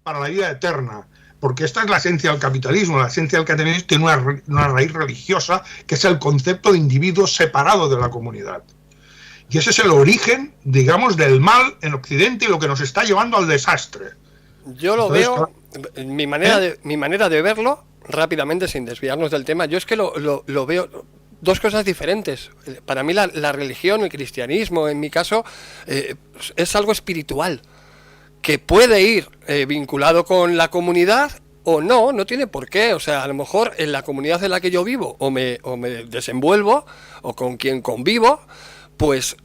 para la vida eterna. Porque esta es la esencia del capitalismo. La esencia del capitalismo tiene una raíz religiosa, que es el concepto de individuo separado de la comunidad. Y ese es el origen, digamos, del mal en Occidente y lo que nos está llevando al desastre. Yo lo veo, mi manera de verlo, rápidamente, sin desviarnos del tema, yo es que lo veo dos cosas diferentes. Para mí la religión, el cristianismo, en mi caso, es algo espiritual, que puede ir vinculado con la comunidad o no tiene por qué. O sea, a lo mejor en la comunidad en la que yo vivo o me desenvuelvo o con quien convivo, pues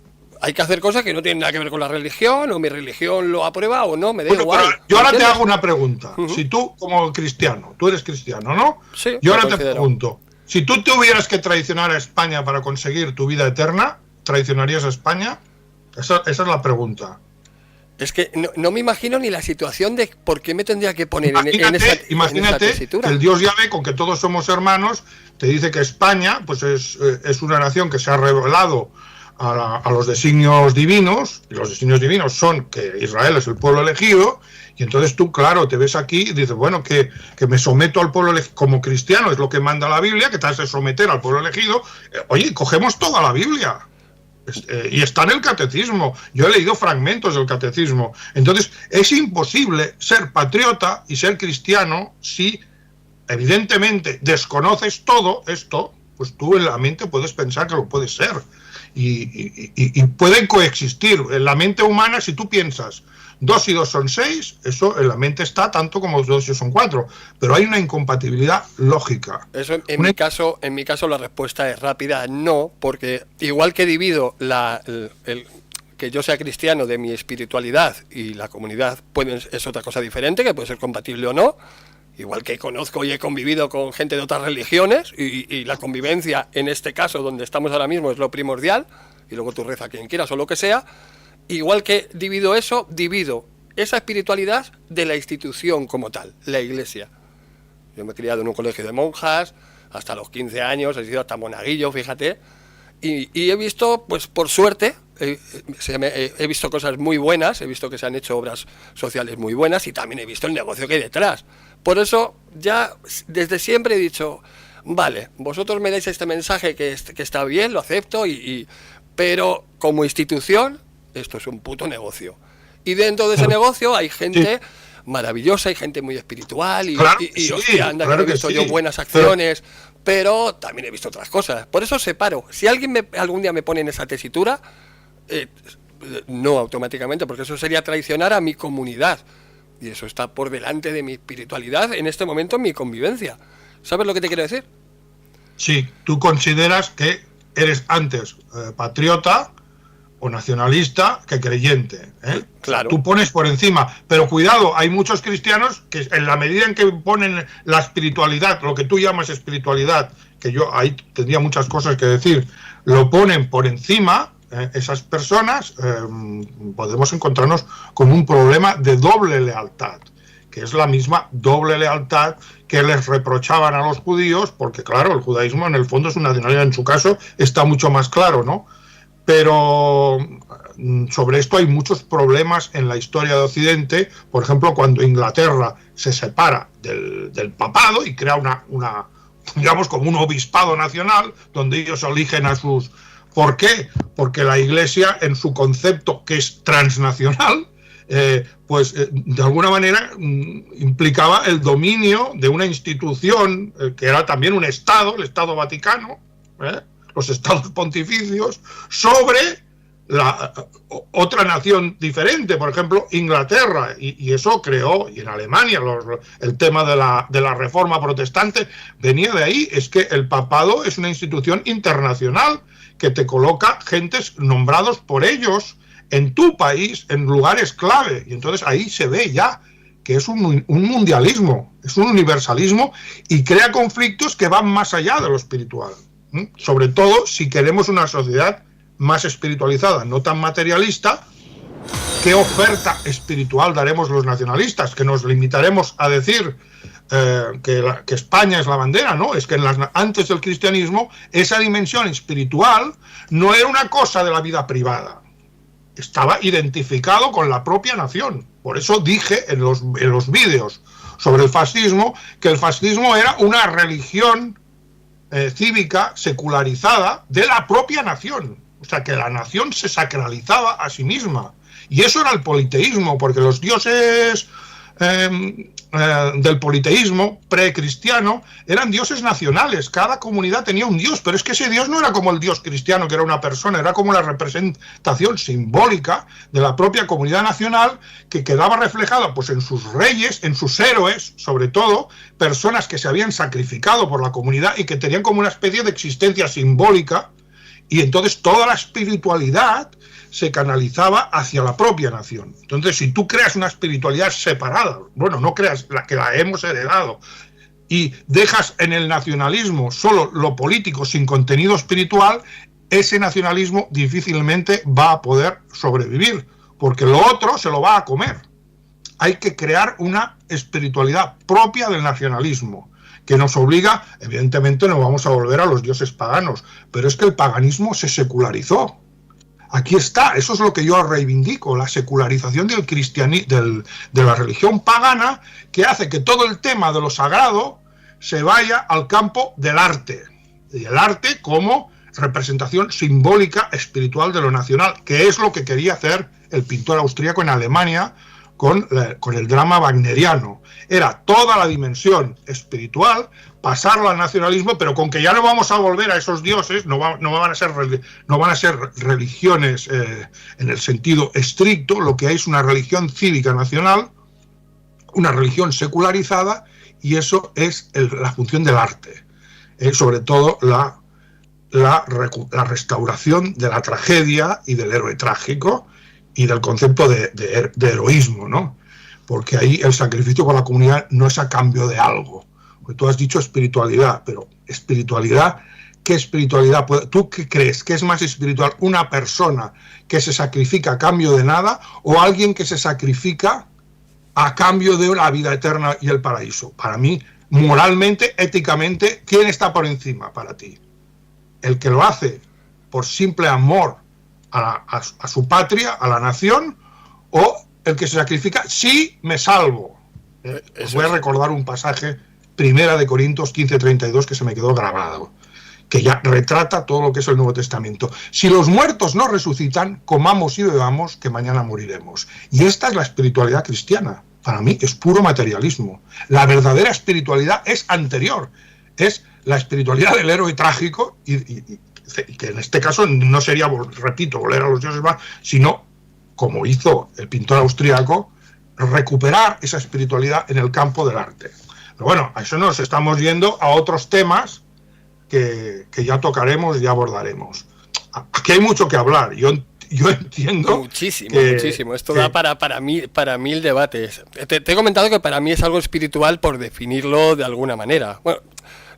hay que hacer cosas que no tienen nada que ver con la religión, o mi religión lo aprueba o no, me da igual. Yo ahora te hago una pregunta. Si tú, como cristiano, tú eres cristiano, ¿no? Sí, yo ahora te pregunto, si tú tuvieras que traicionar a España para conseguir tu vida eterna, ¿traicionarías a España? Esa es la pregunta. Es que no me imagino ni la situación de por qué me tendría que poner en esa tesitura. El Dios Yahvé, con que todos somos hermanos, te dice que España pues es una nación que se ha revelado a los designios divinos, y los designios divinos son que Israel es el pueblo elegido, y entonces tú, claro, te ves aquí y dices, bueno, que me someto al pueblo elegido, como cristiano es lo que manda la Biblia, que te has de someter al pueblo elegido. Oye, cogemos toda la Biblia. Y está en el catecismo. Yo he leído fragmentos del catecismo. Entonces es imposible ser patriota y ser cristiano si evidentemente desconoces todo esto. Pues tú en la mente puedes pensar que lo puedes ser y pueden coexistir en la mente humana. Si tú piensas 2 y 2 son 6, eso en la mente está tanto como 2 y 2 son 4, pero hay una incompatibilidad lógica. Eso en mi caso la respuesta es rápida, no, porque igual que divido que yo sea cristiano de mi espiritualidad y la comunidad es otra cosa diferente, que puede ser compatible o no, igual que conozco y he convivido con gente de otras religiones y la convivencia en este caso donde estamos ahora mismo es lo primordial, y luego tú reza a quien quieras o lo que sea. Igual que divido esa espiritualidad de la institución como tal, la Iglesia. Yo me he criado en un colegio de monjas, hasta los 15 años, he sido hasta monaguillo, fíjate, y he visto, pues por suerte, he visto cosas muy buenas, he visto que se han hecho obras sociales muy buenas, y también he visto el negocio que hay detrás. Por eso, ya desde siempre he dicho, vale, vosotros me dais este mensaje que está bien, lo acepto, pero como institución, esto es un puto negocio. Y dentro de ese negocio hay gente maravillosa, hay gente muy espiritual y hostia, anda, claro que he visto yo buenas acciones, pero también he visto otras cosas. Por eso separo. Si alguien algún día me pone en esa tesitura, no automáticamente, porque eso sería traicionar a mi comunidad. Y eso está por delante de mi espiritualidad en este momento en mi convivencia. ¿Sabes lo que te quiero decir? Sí, tú consideras que eres antes patriota o nacionalista que creyente, ¿eh? Claro. Tú pones por encima, pero cuidado, hay muchos cristianos que en la medida en que ponen la espiritualidad, lo que tú llamas espiritualidad, que yo ahí tendría muchas cosas que decir, lo ponen por encima, esas personas podemos encontrarnos con un problema de doble lealtad, que es la misma doble lealtad que les reprochaban a los judíos, porque claro, el judaísmo en el fondo es una nacionalidad, en su caso está mucho más claro, ¿no? Pero sobre esto hay muchos problemas en la historia de Occidente. Por ejemplo, cuando Inglaterra se separa del papado y crea una digamos como un obispado nacional donde ellos eligen a sus... ¿Por qué? Porque la Iglesia, en su concepto que es transnacional, de alguna manera implicaba el dominio de una institución que era también un Estado, el Estado Vaticano, los estados pontificios, sobre otra nación diferente, por ejemplo Inglaterra, y eso creó, y en Alemania el tema de la reforma protestante venía de ahí. Es que el papado es una institución internacional que te coloca gentes nombrados por ellos en tu país, en lugares clave, y entonces ahí se ve ya que es un mundialismo, es un universalismo, y crea conflictos que van más allá de lo espiritual. Sobre todo si queremos una sociedad más espiritualizada, no tan materialista. ¿Qué oferta espiritual daremos los nacionalistas? ¿Que nos limitaremos a decir que España es la bandera? No, es que antes del cristianismo esa dimensión espiritual no era una cosa de la vida privada. estaba identificado con la propia nación. Por eso dije en los vídeos sobre el fascismo que el fascismo era una religión cívica secularizada de la propia nación. O sea, que la nación se sacralizaba a sí misma. Y eso era el politeísmo, porque los dioses del politeísmo precristiano eran dioses nacionales. Cada comunidad tenía un dios, pero es que ese dios no era como el dios cristiano, que era una persona, era como la representación simbólica de la propia comunidad nacional, que quedaba reflejada pues en sus reyes, en sus héroes, sobre todo, personas que se habían sacrificado por la comunidad y que tenían como una especie de existencia simbólica, y entonces toda la espiritualidad se canalizaba hacia la propia nación. Entonces, si tú creas una espiritualidad separada, bueno, no creas la que la hemos heredado, y dejas en el nacionalismo solo lo político sin contenido espiritual, ese nacionalismo difícilmente va a poder sobrevivir, porque lo otro se lo va a comer. Hay que crear una espiritualidad propia del nacionalismo, que nos obliga, evidentemente no vamos a volver a los dioses paganos, pero es que el paganismo se secularizó. Aquí está, eso es lo que yo reivindico, la secularización del de la religión pagana, que hace que todo el tema de lo sagrado se vaya al campo del arte. Y el arte como representación simbólica espiritual de lo nacional, que es lo que quería hacer el pintor austríaco en Alemania con el drama wagneriano. Era toda la dimensión espiritual, pasarla al nacionalismo, pero con que ya no vamos a volver a esos dioses, no van a ser religiones en el sentido estricto, lo que hay es una religión cívica nacional, una religión secularizada, y eso es la función del arte, sobre todo la restauración de la tragedia y del héroe trágico y del concepto de heroísmo, ¿no? Porque ahí el sacrificio con la comunidad no es a cambio de algo. Porque tú has dicho espiritualidad, pero espiritualidad, ¿qué espiritualidad? ¿Tú qué crees? ¿Que es más espiritual una persona que se sacrifica a cambio de nada o alguien que se sacrifica a cambio de la vida eterna y el paraíso? Para mí, moralmente, éticamente, ¿quién está por encima para ti? ¿El que lo hace por simple amor a su patria, a la nación, o el que se sacrifica si me salvo? Os voy a recordar un pasaje, Primera de Corintios 15:32, que se me quedó grabado, que ya retrata todo lo que es el Nuevo Testamento. Si los muertos no resucitan, comamos y bebamos, que mañana moriremos. Y esta es la espiritualidad cristiana. Para mí es puro materialismo. La verdadera espiritualidad es anterior, es la espiritualidad del héroe trágico, y que en este caso no sería, repito, volver a los dioses más, sino, como hizo el pintor austríaco, recuperar esa espiritualidad en el campo del arte. Pero bueno, a eso nos estamos yendo a otros temas que ya tocaremos y abordaremos. Aquí hay mucho que hablar. Yo entiendo... Muchísimo. Esto da para mil debates. Te he comentado que para mí es algo espiritual por definirlo de alguna manera. Bueno,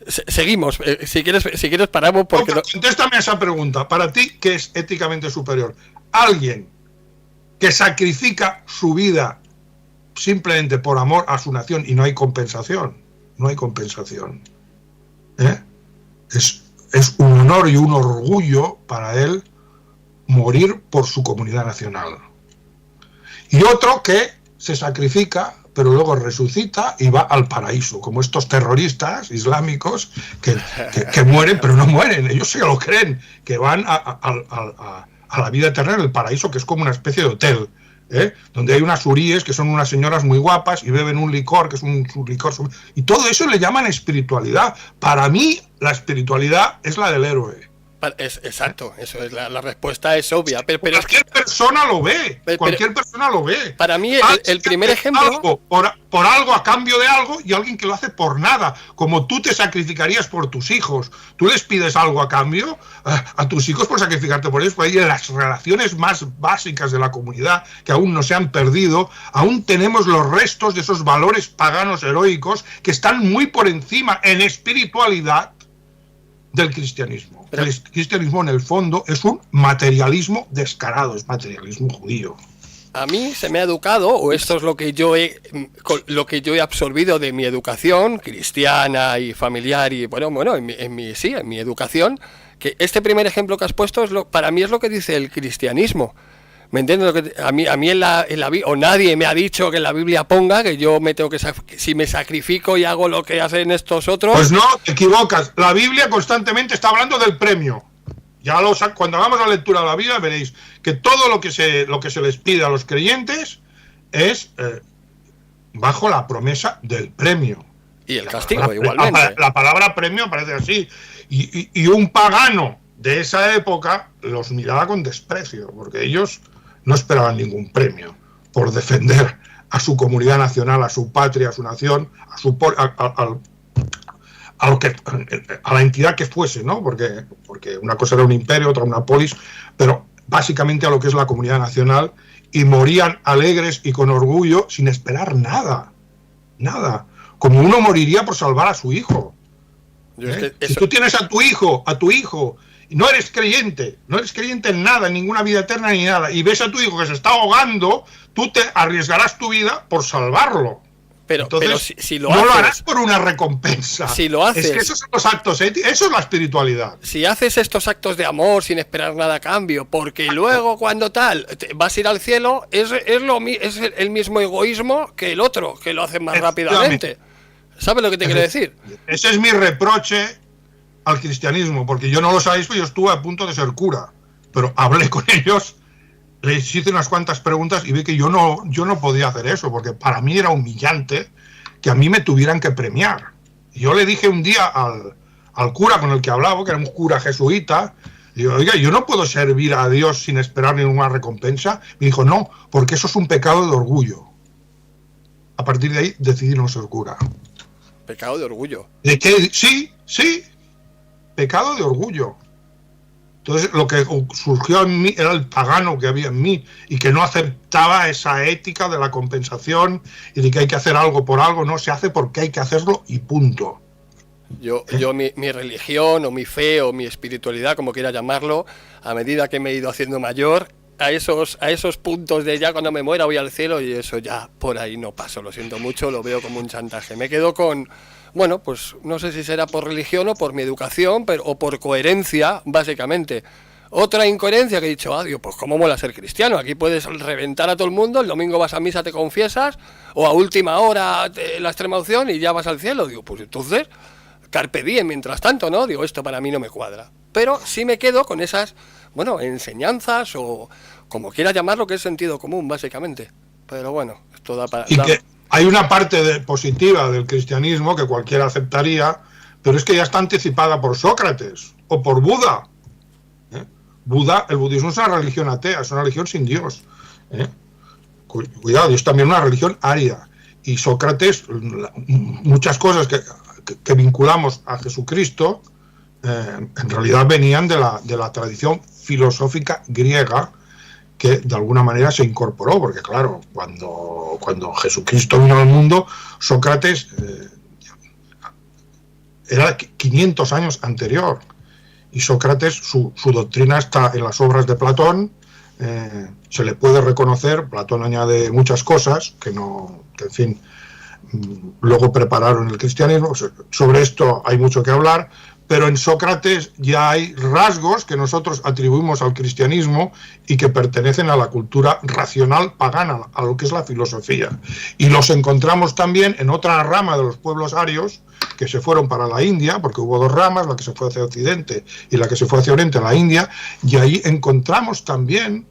seguimos. Si quieres paramos porque... Contéstame a esa pregunta. Para ti, ¿qué es éticamente superior? ¿Alguien que sacrifica su vida simplemente por amor a su nación y no hay compensación? No hay compensación. Es un honor y un orgullo para él morir por su comunidad nacional. Y otro que se sacrifica, pero luego resucita y va al paraíso, como estos terroristas islámicos que mueren, pero no mueren, ellos se lo creen, que van a la vida eterna en el paraíso, que es como una especie de hotel, donde hay unas huríes que son unas señoras muy guapas y beben un licor que es un licor, y todo eso le llaman espiritualidad. Para mí la espiritualidad es la del héroe. Exacto, eso es la respuesta es obvia, pero cualquier persona lo ve, cualquier persona lo ve. Para mí el primer ejemplo, algo, por algo a cambio de algo, y alguien que lo hace por nada, como tú te sacrificarías por tus hijos. Tú les pides algo a cambio a tus hijos por sacrificarte por ellos. Pues ahí en las relaciones más básicas de la comunidad, que aún no se han perdido, aún tenemos los restos de esos valores paganos heroicos que están muy por encima en espiritualidad del cristianismo. El cristianismo, en el fondo, es un materialismo descarado, es materialismo judío. A mí se me ha educado, o esto es lo que yo he absorbido de mi educación cristiana y familiar, y bueno, en mi educación, que este primer ejemplo que has puesto para mí es lo que dice el cristianismo. ¿Me entiendes? A mí en la o nadie me ha dicho que en la Biblia ponga que yo me tengo que si me sacrifico y hago lo que hacen estos otros. Pues no, te equivocas. La Biblia constantemente está hablando del premio. Cuando hagamos la lectura de la Biblia veréis que todo lo que se les pide a los creyentes es bajo la promesa del premio. Y el castigo, igualmente. La palabra premio aparece así. Y un pagano de esa época los miraba con desprecio, porque ellos no esperaban ningún premio por defender a su comunidad nacional, a su patria, a su nación, a la entidad que fuese, ¿no? Porque una cosa era un imperio, otra una polis, pero básicamente a lo que es la comunidad nacional, y morían alegres y con orgullo sin esperar nada, como uno moriría por salvar a su hijo. Si tú tienes a tu hijo, y no eres creyente en nada, en ninguna vida eterna ni nada, y ves a tu hijo que se está ahogando, tú te arriesgarás tu vida por salvarlo. Entonces, si lo haces, harás por una recompensa. Si lo haces, es que esos son los actos éticos, eso es la espiritualidad. Si haces estos actos de amor sin esperar nada a cambio, porque luego cuando vas a ir al cielo, es el mismo egoísmo que el otro, que lo hacen más rápidamente. ¿Sabes lo que te quiero decir? Ese es mi reproche al cristianismo, porque yo no lo sabéis, pero yo estuve a punto de ser cura, pero hablé con ellos, les hice unas cuantas preguntas y vi que yo no podía hacer eso, porque para mí era humillante que a mí me tuvieran que premiar. Y yo le dije un día al cura con el que hablaba, que era un cura jesuita, digo, oiga, yo no puedo servir a Dios sin esperar ninguna recompensa. Me dijo, no, porque eso es un pecado de orgullo. A partir de ahí decidí no ser cura. Pecado de orgullo. ¿De qué? Sí, pecado de orgullo. Entonces lo que surgió en mí era el pagano que había en mí y que no aceptaba esa ética de la compensación y de que hay que hacer algo por algo. No se hace porque hay que hacerlo y punto. Yo mi religión o mi fe o mi espiritualidad, como quiera llamarlo, a medida que me he ido haciendo mayor, a esos puntos de ya cuando me muera voy al cielo, y eso ya por ahí no paso, lo siento mucho, lo veo como un chantaje. Me quedo con, bueno, pues no sé si será por religión o por mi educación, o por coherencia, básicamente. Otra incoherencia que he dicho, Dios, pues cómo mola ser cristiano, aquí puedes reventar a todo el mundo, el domingo vas a misa, te confiesas, o a última hora la extrema unción y ya vas al cielo. Digo, pues entonces, carpe diem, mientras tanto, ¿no? Digo, esto para mí no me cuadra. Pero sí me quedo con esas, bueno, enseñanzas o como quiera llamarlo, que es sentido común, básicamente. Pero bueno, esto da para... Y que hay una parte positiva del cristianismo que cualquiera aceptaría, pero es que ya está anticipada por Sócrates o por Buda. El budismo es una religión atea, es una religión sin Dios. Cuidado, es también una religión aria. Y Sócrates, muchas cosas que vinculamos a Jesucristo, en realidad venían de la tradición filosófica griega, que de alguna manera se incorporó, porque claro, cuando Jesucristo vino al mundo, Sócrates era 500 años anterior, y Sócrates, su doctrina está en las obras de Platón. Se le puede reconocer, Platón añade muchas cosas que en fin, luego prepararon el cristianismo. Sobre esto hay mucho que hablar, pero en Sócrates ya hay rasgos que nosotros atribuimos al cristianismo y que pertenecen a la cultura racional pagana, a lo que es la filosofía. Y los encontramos también en otra rama de los pueblos arios que se fueron para la India, porque hubo dos ramas, la que se fue hacia Occidente y la que se fue hacia Oriente, la India, y ahí encontramos también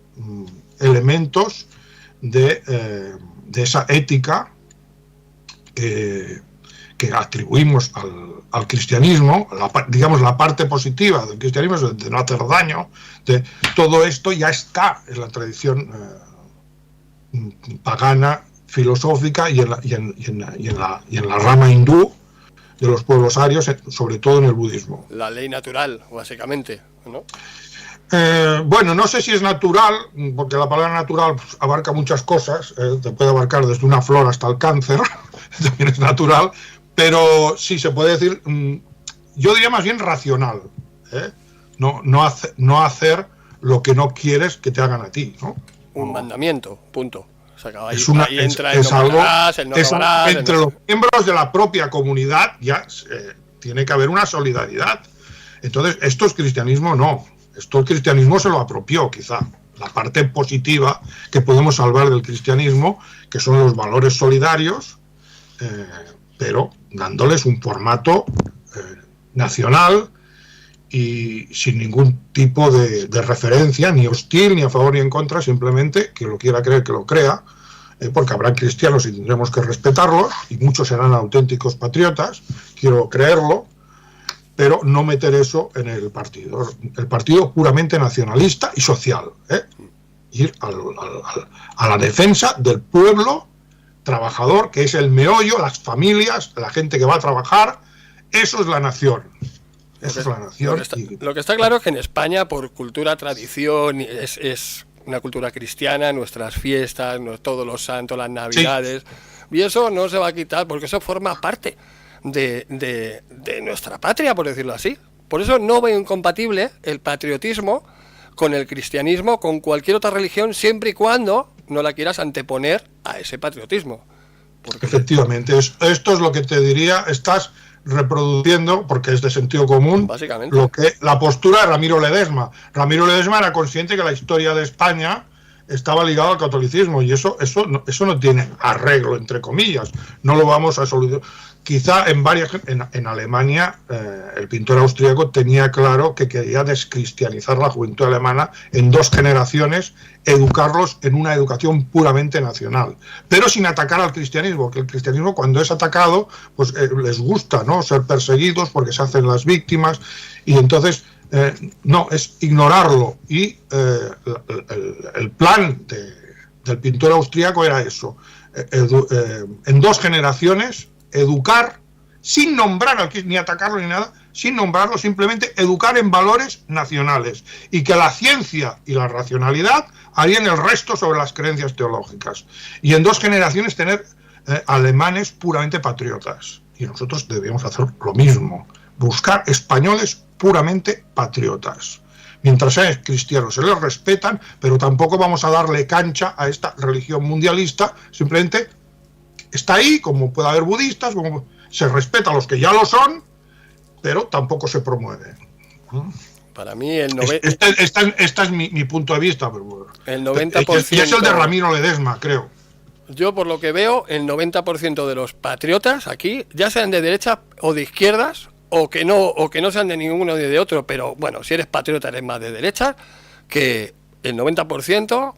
elementos de esa ética que atribuimos al cristianismo, digamos la parte positiva del cristianismo, de no hacer daño, de todo esto ya está en la tradición pagana, filosófica y en la rama hindú de los pueblos arios, sobre todo en el budismo. La ley natural, básicamente, ¿no? Bueno, no sé si es natural, porque la palabra natural pues, abarca muchas cosas, te puede abarcar desde una flor hasta el cáncer, también es natural, pero sí se puede decir, yo diría más bien racional, no hacer lo que no quieres que te hagan a ti, ¿no? Un mandamiento, punto. O sea, ahí entra es algo, entre los miembros de la propia comunidad ya tiene que haber una solidaridad. Entonces, esto es cristianismo, no. Esto el cristianismo se lo apropió, quizá. la parte positiva que podemos salvar del cristianismo, que son los valores solidarios, pero dándoles un formato nacional y sin ningún tipo de referencia, ni hostil, ni a favor ni en contra, simplemente que lo quiera creer, que lo crea, porque habrá cristianos y tendremos que respetarlos, y muchos serán auténticos patriotas, quiero creerlo, pero no meter eso en el partido puramente nacionalista y social, ir a la defensa del pueblo trabajador, que es el meollo, las familias, la gente que va a trabajar. Eso es la nación. Eso es la nación. Lo que está claro es que en España, por cultura, tradición, es una cultura cristiana, nuestras fiestas, todos los santos, las navidades, sí. Y eso no se va a quitar porque eso forma parte de nuestra patria, por decirlo así. Por eso no veo incompatible el patriotismo con el cristianismo, con cualquier otra religión, siempre y cuando no la quieras anteponer a ese patriotismo. Porque... Efectivamente, esto es lo que te diría, estás reproduciendo, porque es de sentido común, básicamente, la postura de Ramiro Ledesma. Ramiro Ledesma era consciente que la historia de España estaba ligada al catolicismo, y eso no tiene arreglo, entre comillas. No lo vamos a solucionar. Quizá en Alemania el pintor austríaco tenía claro que quería descristianizar la juventud alemana en 2 generaciones, educarlos en una educación puramente nacional, pero sin atacar al cristianismo, que el cristianismo, cuando es atacado, pues les gusta, ¿no?, ser perseguidos porque se hacen las víctimas, y entonces no, es ignorarlo. Y el plan del pintor austríaco era eso, en 2 generaciones educar, sin nombrar ni atacarlo ni nada, sin nombrarlo, simplemente educar en valores nacionales, y que la ciencia y la racionalidad harían el resto sobre las creencias teológicas. Y en 2 generaciones tener alemanes puramente patriotas. Y nosotros debemos hacer lo mismo, buscar españoles puramente patriotas. Mientras sean cristianos se les respetan, pero tampoco vamos a darle cancha a esta religión mundialista. Simplemente está ahí, como puede haber budistas, como se respeta a los que ya lo son, pero tampoco se promueve. Para mí el Este es mi punto de vista. Pero el 90%... Y es el de Ramiro Ledesma, creo. Yo, por lo que veo, el 90% de los patriotas aquí, ya sean de derecha o de izquierdas, o que no sean de ninguno ni de otro, pero bueno, si eres patriota eres más de derecha, que el 90%...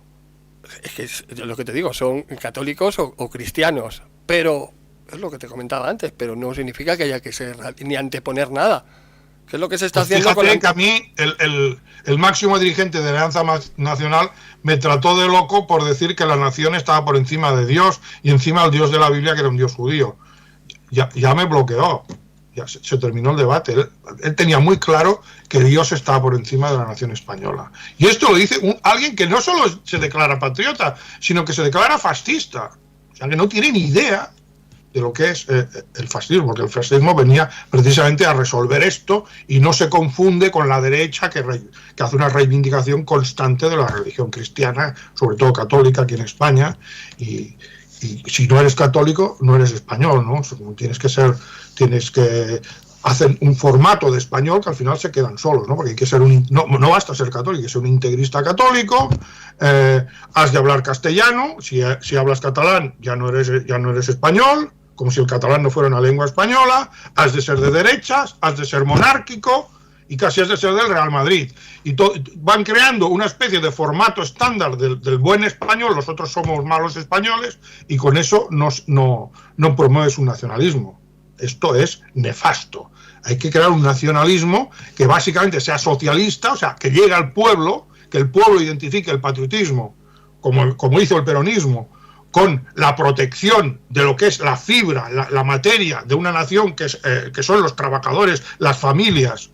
es que es lo que te digo, son católicos o cristianos, pero es lo que te comentaba antes, pero no significa que haya que ser ni anteponer nada, que es lo que se está haciendo con que a mí el máximo dirigente de Alianza Nacional me trató de loco por decir que la nación estaba por encima de Dios y encima del Dios de la Biblia, que era un Dios judío. Ya me bloqueó, ya se terminó el debate. Él tenía muy claro que Dios estaba por encima de la nación española. Y esto lo dice alguien que no solo se declara patriota, sino que se declara fascista. O sea, que no tiene ni idea de lo que es el fascismo, porque el fascismo venía precisamente a resolver esto y no se confunde con la derecha que hace una reivindicación constante de la religión cristiana, sobre todo católica aquí en España, y si no eres católico no eres español, ¿no? Tienes que hacer un formato de español que al final se quedan solos, ¿no? Porque hay que ser no basta ser católico, hay que ser un integrista católico, has de hablar castellano, si hablas catalán ya no eres español, como si el catalán no fuera una lengua española, has de ser de derechas, has de ser monárquico y casi has de ser del Real Madrid. Y van creando una especie de formato estándar del buen español, los otros somos malos españoles, y con eso no promueves un nacionalismo. Esto es nefasto. Hay que crear un nacionalismo que básicamente sea socialista, o sea, que llegue al pueblo, que el pueblo identifique el patriotismo, como hizo el peronismo, con la protección de lo que es la fibra, la materia de una nación que son los trabajadores, las familias,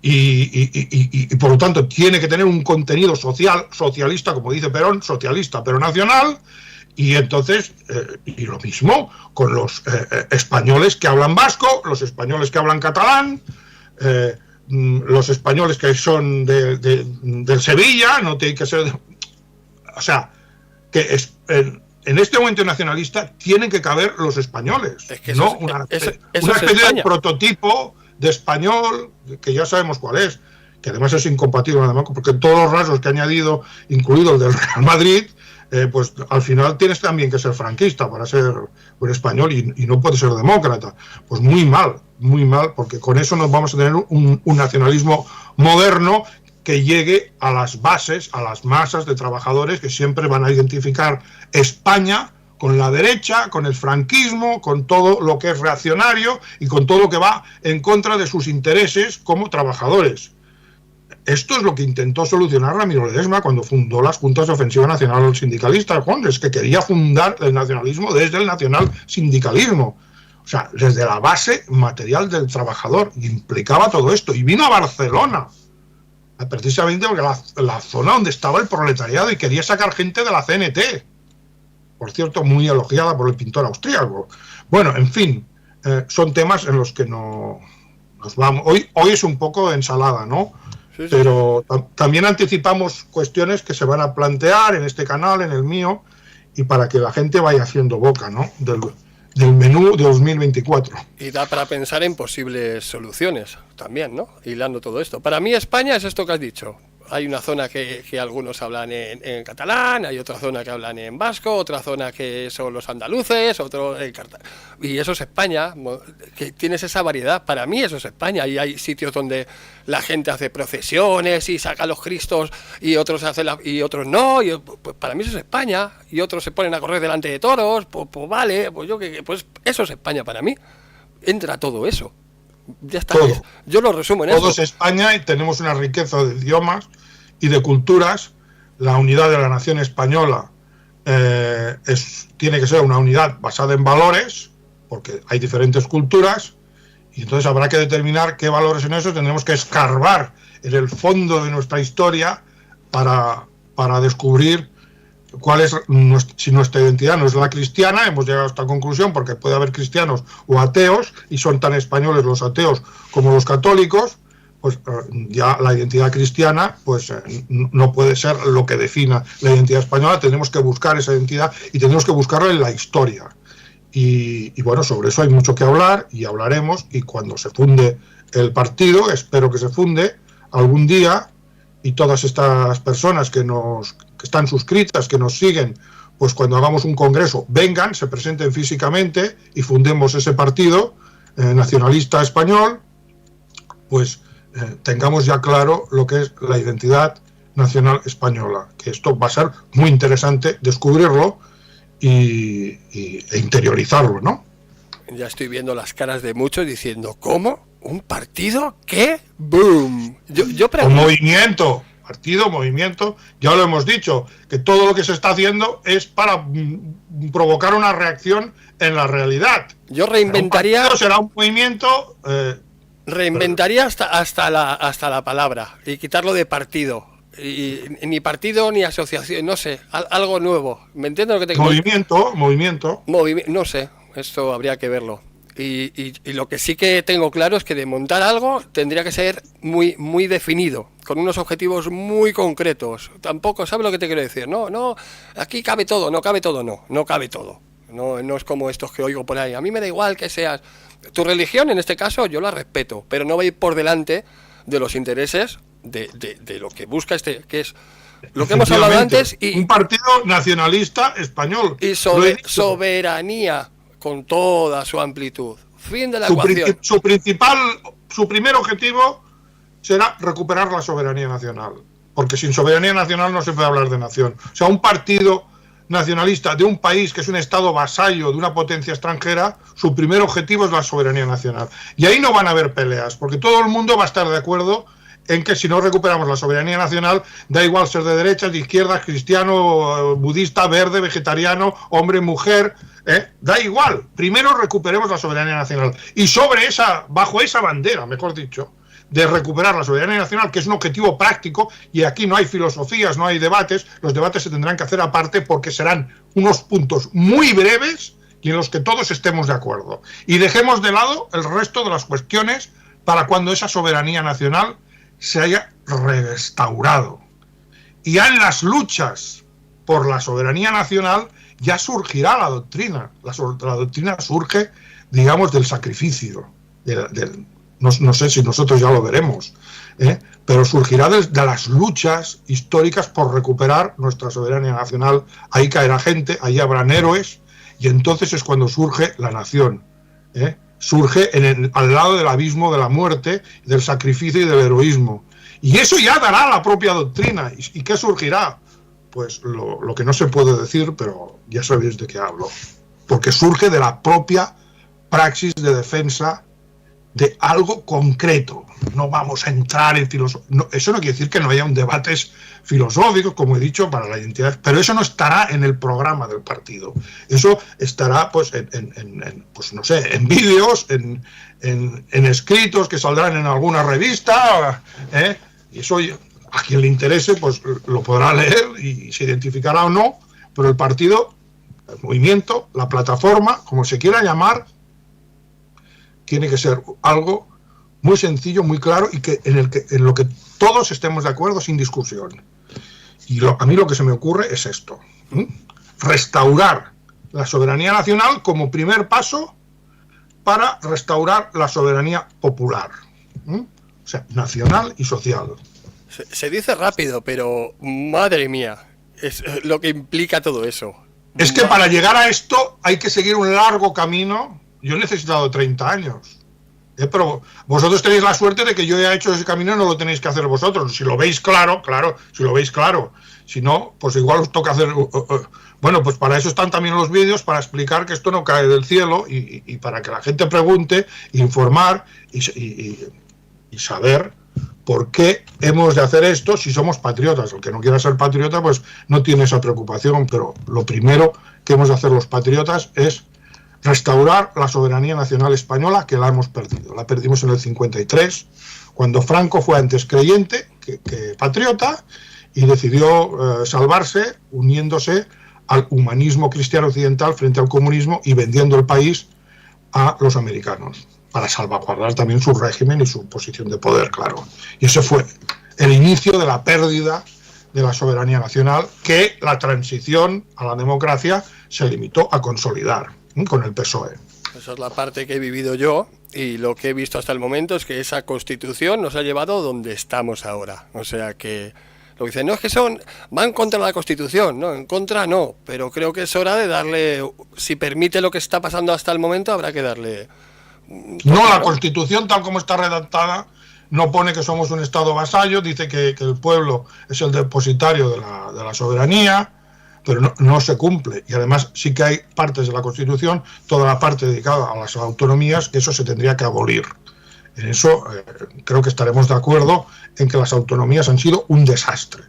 y por lo tanto tiene que tener un contenido socialista, como dice Perón, socialista pero nacional. Y entonces, y lo mismo con los españoles que hablan vasco, los españoles que hablan catalán, los españoles que son de Sevilla, no tiene que ser... o sea, que en este momento nacionalista tienen que caber los españoles, es que una especie de prototipo de español, que ya sabemos cuál es, que además es incompatible, además, porque todos los rasgos que ha añadido, incluido el del Real Madrid, pues al final tienes también que ser franquista para ser un español y no puedes ser demócrata. Pues muy mal, porque con eso nos vamos a tener un nacionalismo moderno que llegue a las bases, a las masas de trabajadores que siempre van a identificar España con la derecha, con el franquismo, con todo lo que es reaccionario y con todo lo que va en contra de sus intereses como trabajadores. Esto es lo que intentó solucionar Ramiro Ledesma cuando fundó las Juntas de Ofensiva Nacional Sindicalista. Juan, es que quería fundar el nacionalismo desde el nacional sindicalismo. O sea, desde la base material del trabajador. Y implicaba todo esto. Y vino a Barcelona, precisamente porque la zona donde estaba el proletariado, y quería sacar gente de la CNT. Por cierto, muy elogiada por el pintor austríaco. Bueno, en fin, son temas en los que no nos vamos. Hoy es un poco de ensalada, ¿no? Sí, sí. Pero también anticipamos cuestiones que se van a plantear en este canal, en el mío, y para que la gente vaya haciendo boca, ¿no? Del menú de 2024. Y da para pensar en posibles soluciones también, ¿no? Hilando todo esto. Para mí España es esto que has dicho. Hay una zona que algunos hablan en catalán, hay otra zona que hablan en vasco, otra zona que son los andaluces, otro en y eso es España, que tienes esa variedad. Para mí eso es España, y hay sitios donde la gente hace procesiones y saca a los cristos y otros hacen y otros no, pues para mí eso es España, y otros se ponen a correr delante de toros, pues vale, pues eso es España para mí. Entra todo eso. Ya está. Todo. Yo lo resumo en eso. Todo es España, y tenemos una riqueza de idiomas y de culturas. La unidad de la nación española tiene que ser una unidad basada en valores, porque hay diferentes culturas, y entonces habrá que determinar qué valores en eso. Tendremos que escarbar en el fondo de nuestra historia para descubrir cuál es si nuestra identidad no es la cristiana. Hemos llegado a esta conclusión porque puede haber cristianos o ateos, y son tan españoles los ateos como los católicos. Pues ya la identidad cristiana pues no puede ser lo que defina la identidad española. Tenemos que buscar esa identidad, y tenemos que buscarla en la historia. Y bueno, sobre eso hay mucho que hablar, y hablaremos, y cuando se funde el partido, espero que se funde algún día, y todas estas personas que están suscritas, que nos siguen, pues cuando hagamos un congreso, vengan, se presenten físicamente y fundemos ese partido nacionalista español, pues tengamos ya claro lo que es la identidad nacional española, que esto va a ser muy interesante descubrirlo e interiorizarlo, ¿no? Ya estoy viendo las caras de muchos diciendo, ¿cómo? ¿Un partido? ¿Qué? ¡Boom! Yo pregunto... Un movimiento, partido, movimiento, ya lo hemos dicho, que todo lo que se está haciendo es para provocar una reacción en la realidad. Yo reinventaría... Será un movimiento... Reinventaría hasta la palabra y quitarlo de partido. Y ni partido ni asociación, no sé, algo nuevo. ¿Me entiendes lo que te quiero? Movimiento. No sé, esto habría que verlo. Y lo que sí que tengo claro es que de montar algo tendría que ser muy, muy definido, con unos objetivos muy concretos. Tampoco, ¿sabes lo que te quiero decir? No, aquí cabe todo, no cabe todo. No es como estos que oigo por ahí. A mí me da igual que seas... Tu religión, en este caso, yo la respeto, pero no va a ir por delante de los intereses de lo que busca que es lo que hemos hablado antes. Y un partido nacionalista español. Y soberanía con toda su amplitud. Fin de la ecuación. Su primer objetivo será recuperar la soberanía nacional, porque sin soberanía nacional no se puede hablar de nación. O sea, un partido nacionalista de un país que es un estado vasallo de una potencia extranjera, su primer objetivo es la soberanía nacional. Y ahí no van a haber peleas, porque todo el mundo va a estar de acuerdo en que si no recuperamos la soberanía nacional, da igual ser de derechas, de izquierdas, cristiano, budista, verde, vegetariano, hombre, mujer, da igual. Primero recuperemos la soberanía nacional. Y bajo esa bandera, mejor dicho, de recuperar la soberanía nacional, que es un objetivo práctico, y aquí no hay filosofías, no hay debates, los debates se tendrán que hacer aparte, porque serán unos puntos muy breves y en los que todos estemos de acuerdo. Y dejemos de lado el resto de las cuestiones para cuando esa soberanía nacional se haya restaurado. Y ya en las luchas por la soberanía nacional ya surgirá la doctrina. La doctrina surge, digamos, del sacrificio, no sé si nosotros ya lo veremos, pero surgirá de las luchas históricas por recuperar nuestra soberanía nacional. Ahí caerá gente, ahí habrán héroes, y entonces es cuando surge la nación. Surge al lado del abismo de la muerte, del sacrificio y del heroísmo. Y eso ya dará la propia doctrina. ¿Y qué surgirá? Pues lo que no se puede decir, pero ya sabéis de qué hablo. Porque surge de la propia praxis de defensa de algo concreto. No vamos a entrar en filosofía. No, eso no quiere decir que no haya un debate filosófico, como he dicho, para la identidad, pero eso no estará en el programa del partido. Eso estará, pues, pues no sé, en vídeos, en escritos que saldrán en alguna revista, y eso a quien le interese, pues lo podrá leer y se identificará o no, pero el partido, el movimiento, la plataforma, como se quiera llamar, tiene que ser algo muy sencillo, muy claro, y en lo que todos estemos de acuerdo sin discusión. Y a mí lo que se me ocurre es esto: restaurar la soberanía nacional como primer paso para restaurar la soberanía popular, o sea, nacional y social. Se dice rápido, pero madre mía, es lo que implica todo eso. Es que para llegar a esto hay que seguir un largo camino. Yo he necesitado 30 años. Pero vosotros tenéis la suerte de que yo he hecho ese camino y no lo tenéis que hacer vosotros. Si lo veis claro, si lo veis claro. Si no, pues igual os toca hacer... Bueno, pues para eso están también los vídeos, para explicar que esto no cae del cielo y para que la gente pregunte, informar y saber por qué hemos de hacer esto si somos patriotas. El que no quiera ser patriota, pues no tiene esa preocupación, pero lo primero que hemos de hacer los patriotas es restaurar la soberanía nacional española, que la hemos perdido. La perdimos en el 53, cuando Franco fue antes creyente que patriota y decidió salvarse uniéndose al humanismo cristiano occidental frente al comunismo y vendiendo el país a los americanos, para salvaguardar también su régimen y su posición de poder, claro. Y ese fue el inicio de la pérdida de la soberanía nacional, que la transición a la democracia se limitó a consolidar con el PSOE. Esa es la parte que he vivido yo, y lo que he visto hasta el momento es que esa Constitución nos ha llevado donde estamos ahora. O sea que lo que dicen, no, es que van contra la Constitución, no, en contra no, pero creo que es hora de darle, si permite lo que está pasando hasta el momento, habrá que darle... No, la Constitución tal como está redactada no pone que somos un Estado vasallo, dice que el pueblo es el depositario de la soberanía, pero no se cumple. Y además sí que hay partes de la Constitución, toda la parte dedicada a las autonomías, que eso se tendría que abolir. En eso creo que estaremos de acuerdo en que las autonomías han sido un desastre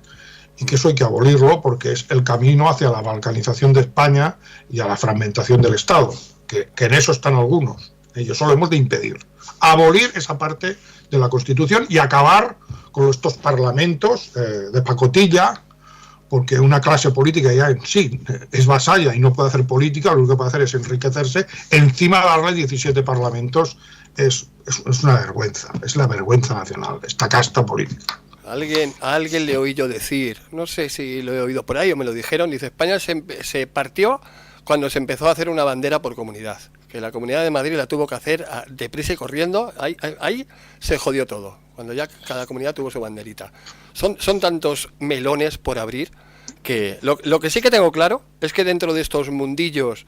y que eso hay que abolirlo porque es el camino hacia la balcanización de España y a la fragmentación del Estado, que en eso están algunos. Y eso lo hemos de impedir. Abolir esa parte de la Constitución y acabar con estos parlamentos de pacotilla, porque una clase política ya en sí es vasalla y no puede hacer política, lo único que puede hacer es enriquecerse. Encima de darle 17 parlamentos es una vergüenza, es la vergüenza nacional, esta casta política. A alguien le oí yo decir, no sé si lo he oído por ahí o me lo dijeron, dice, España se partió cuando se empezó a hacer una bandera por comunidad, que la Comunidad de Madrid la tuvo que hacer deprisa y corriendo, ahí se jodió todo, cuando ya cada comunidad tuvo su banderita. Son tantos melones por abrir que lo que sí que tengo claro es que dentro de estos mundillos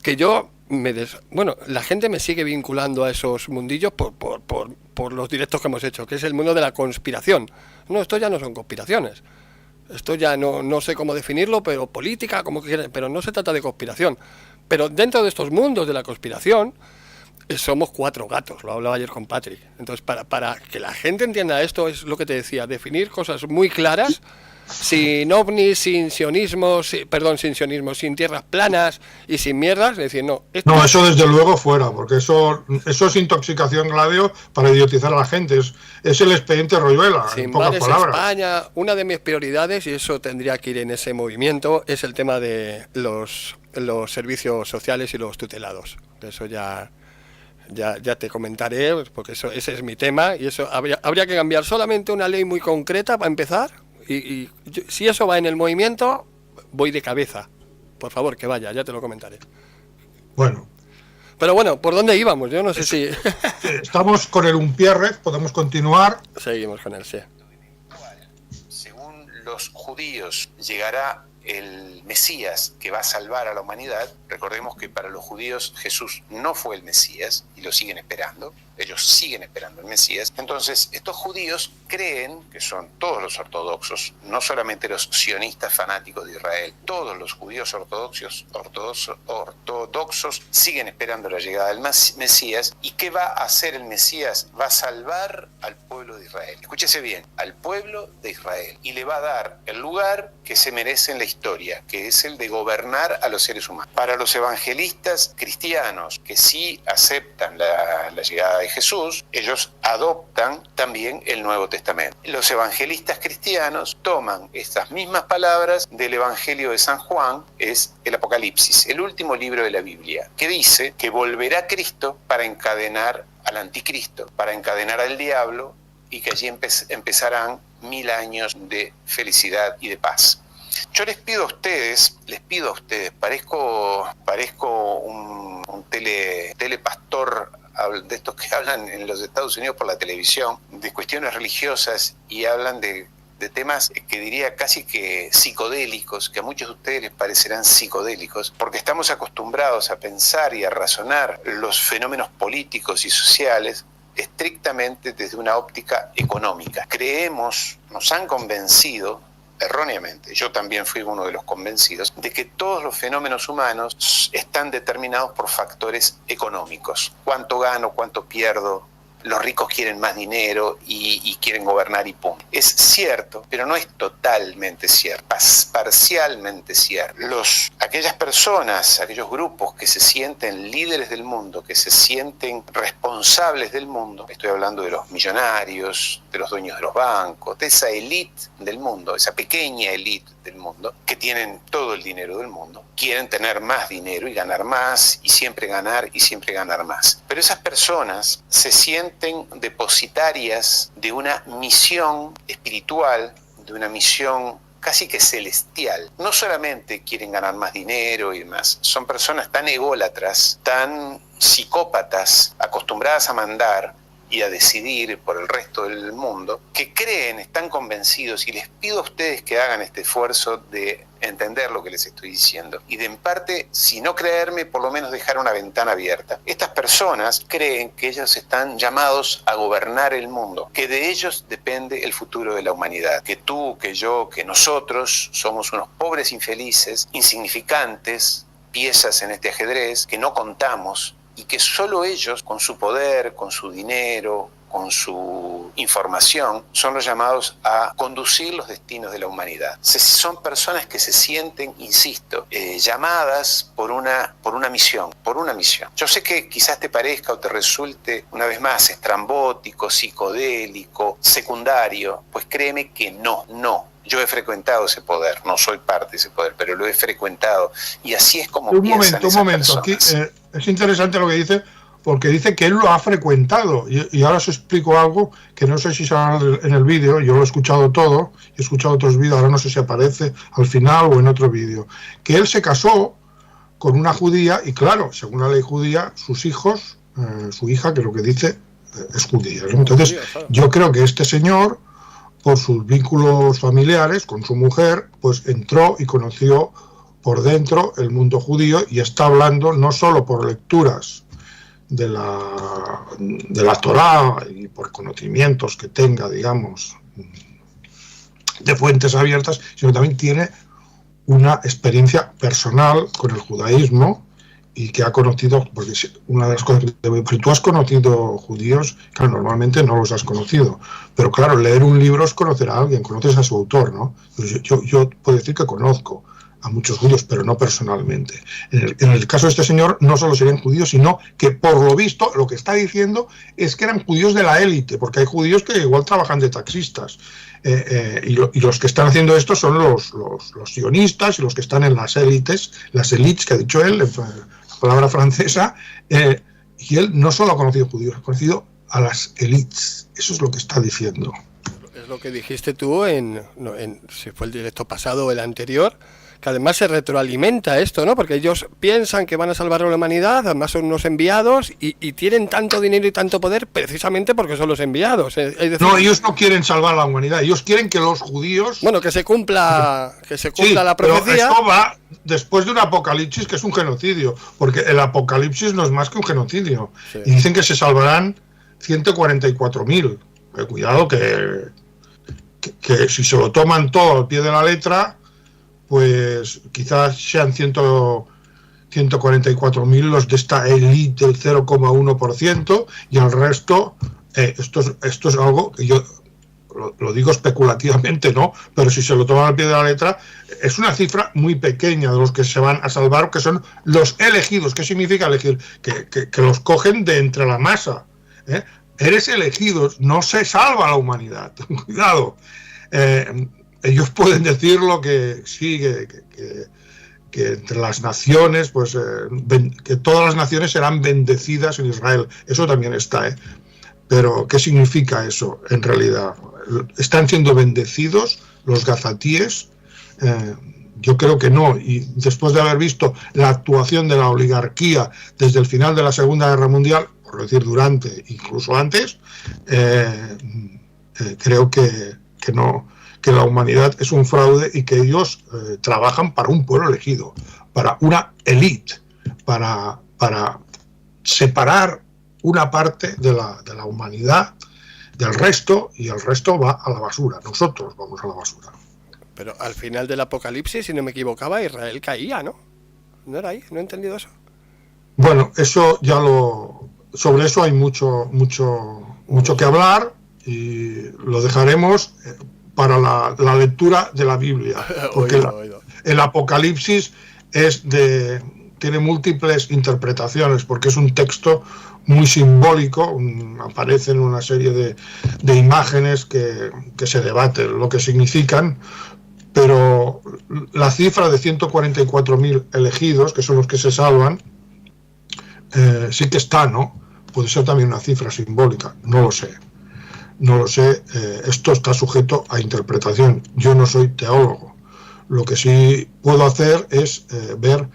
que yo la gente me sigue vinculando a esos mundillos por los directos que hemos hecho, que es el mundo de la conspiración. No, esto ya no son conspiraciones. Esto ya no sé cómo definirlo, pero política, como quieran, pero no se trata de conspiración. Pero dentro de estos mundos de la conspiración somos 4 gatos, lo hablaba ayer con Patrick. Entonces, para que la gente entienda esto, es lo que te decía, definir cosas muy claras, sin ovnis, sin sionismo, sin tierras planas y sin mierdas, es decir, no. No, eso desde luego fuera, porque eso es intoxicación, Gladio, para idiotizar a la gente, es el expediente Royuela, en pocas palabras. España, una de mis prioridades, y eso tendría que ir en ese movimiento, es el tema de los servicios sociales y los tutelados. De eso ya te comentaré, porque ese es mi tema, y eso habría que cambiar solamente una ley muy concreta para empezar. Y si eso va en el movimiento, voy de cabeza. Por favor, que vaya, ya te lo comentaré. Bueno, Pero bueno, ¿por dónde íbamos? Yo no sé si... Estamos con el Umpierrez, podemos continuar. Seguimos con él, sí. Según los judíos, llegará el Mesías que va a salvar a la humanidad. Recordemos que para los judíos Jesús no fue el Mesías y lo siguen esperando. Ellos siguen esperando el Mesías. Entonces, estos judíos creen, que son todos los ortodoxos, no solamente los sionistas fanáticos de Israel, todos los judíos ortodoxos siguen esperando la llegada del Mesías. ¿Y qué va a hacer el Mesías? Va a salvar al pueblo de Israel. Escúchese bien, al pueblo de Israel. Y le va a dar el lugar que se merece en la historia, que es el de gobernar a los seres humanos. Para los evangelistas cristianos que sí aceptan la llegada de Jesús, ellos adoptan también el Nuevo Testamento. Los evangelistas cristianos toman estas mismas palabras del Evangelio de San Juan, es el Apocalipsis, el último libro de la Biblia, que dice que volverá Cristo para encadenar al anticristo, para encadenar al diablo, y que allí empezarán 1000 años de felicidad y de paz. Yo les pido a ustedes, parezco un telepastor de estos que hablan en los Estados Unidos por la televisión, de cuestiones religiosas, y hablan de temas que diría casi que psicodélicos, que a muchos de ustedes les parecerán psicodélicos, porque estamos acostumbrados a pensar y a razonar los fenómenos políticos y sociales estrictamente desde una óptica económica. Nos han convencido erróneamente, yo también fui uno de los convencidos, de que todos los fenómenos humanos están determinados por factores económicos. ¿Cuánto gano? ¿Cuánto pierdo? Los ricos quieren más dinero y quieren gobernar y pum. Es cierto, pero no es totalmente cierto, parcialmente cierto. Aquellas personas, aquellos grupos que se sienten líderes del mundo, que se sienten responsables del mundo, estoy hablando de los millonarios, de los dueños de los bancos, de esa élite del mundo, esa pequeña élite del mundo, que tienen todo el dinero del mundo, quieren tener más dinero y ganar más, y siempre ganar más. Pero esas personas se sienten depositarias de una misión espiritual, de una misión casi que celestial. No solamente quieren ganar más dinero y demás, son personas tan ególatras, tan psicópatas, acostumbradas a mandar y a decidir por el resto del mundo, que creen, están convencidos, y les pido a ustedes que hagan este esfuerzo de entender lo que les estoy diciendo, y de en parte, si no creerme, por lo menos dejar una ventana abierta. Estas personas creen que ellos están llamados a gobernar el mundo, que de ellos depende el futuro de la humanidad, que tú, que yo, que nosotros somos unos pobres infelices, insignificantes, piezas en este ajedrez, que no contamos, y que solo ellos, con su poder, con su dinero, con su información, son los llamados a conducir los destinos de la humanidad. Son personas que se sienten, insisto, llamadas por una misión. Yo sé que quizás te parezca o te resulte, una vez más, estrambótico, psicodélico, secundario, pues créeme que no. Yo he frecuentado ese poder, no soy parte de ese poder, pero lo he frecuentado, y así es como piensan esas personas. Aquí, es interesante lo que dice, porque dice que él lo ha frecuentado, y ahora os explico algo que no sé si sale en el vídeo. Yo lo he escuchado todo, he escuchado otros vídeos, ahora no sé si aparece al final o en otro vídeo, que él se casó con una judía, y claro, según la ley judía, sus hijos, su hija, que lo que dice es judía, ¿no? Entonces yo creo que este señor, por sus vínculos familiares con su mujer, pues entró y conoció por dentro el mundo judío, y está hablando no solo por lecturas de la Torá y por conocimientos que tenga, digamos, de fuentes abiertas, sino también tiene una experiencia personal con el judaísmo, y que ha conocido, porque una de las cosas que tú has conocido judíos, claro, normalmente no los has conocido, pero claro, leer un libro es conocer a alguien, conoces a su autor, ¿no? Pues yo puedo decir que conozco a muchos judíos, pero no personalmente. En el caso de este señor, no solo serían judíos, sino que por lo visto lo que está diciendo es que eran judíos de la élite, porque hay judíos que igual trabajan de taxistas, y los que están haciendo esto son los sionistas, y los que están en las élites que ha dicho él, palabra francesa, y él no solo ha conocido judíos, ha conocido a las élites. Eso es lo que está diciendo. Es lo que dijiste tú si fue el directo pasado o el anterior, que además se retroalimenta esto, ¿no? Porque ellos piensan que van a salvar a la humanidad, además son unos enviados y tienen tanto dinero y tanto poder precisamente porque son los enviados. Es decir, no, ellos no quieren salvar a la humanidad, ellos quieren que los judíos... Bueno, que se cumpla Sí, la profecía. Pero esto va después de un apocalipsis que es un genocidio, porque el apocalipsis no es más que un genocidio. Sí. Y dicen que se salvarán 144.000. Cuidado que si se lo toman todo al pie de la letra, pues quizás sean 144.000 los de esta élite del 0,1% y el resto, esto es algo que yo lo digo especulativamente, ¿no? Pero si se lo toman al pie de la letra, es una cifra muy pequeña de los que se van a salvar, que son los elegidos. ¿Qué significa elegir? Que los cogen de entre la masa, ¿eh? Eres elegido, no se salva la humanidad. Cuidado. Ellos pueden decir lo que sí, que entre las naciones, pues que todas las naciones serán bendecidas en Israel. Eso también está, ¿eh? Pero, ¿qué significa eso en realidad? ¿Están siendo bendecidos los gazatíes? Yo creo que no. Y después de haber visto la actuación de la oligarquía desde el final de la Segunda Guerra Mundial, por decir durante, incluso antes, creo que no, que la humanidad es un fraude y que ellos trabajan para un pueblo elegido, para una élite, para separar una parte de la humanidad del resto, y el resto va a la basura. Nosotros vamos a la basura. Pero al final del apocalipsis, si no me equivocaba, Israel caía, ¿no? ¿No era ahí? ¿No he entendido eso? Bueno, eso ya sobre eso hay mucho que hablar y lo dejaremos para la lectura de la Biblia, porque el Apocalipsis tiene múltiples interpretaciones, porque es un texto muy simbólico, aparecen una serie de imágenes que se debaten lo que significan, pero la cifra de 144.000 elegidos, que son los que se salvan, sí que está, ¿no? Puede ser también una cifra simbólica, no lo sé. Esto está sujeto a interpretación. Yo no soy teólogo. Lo que sí puedo hacer es ver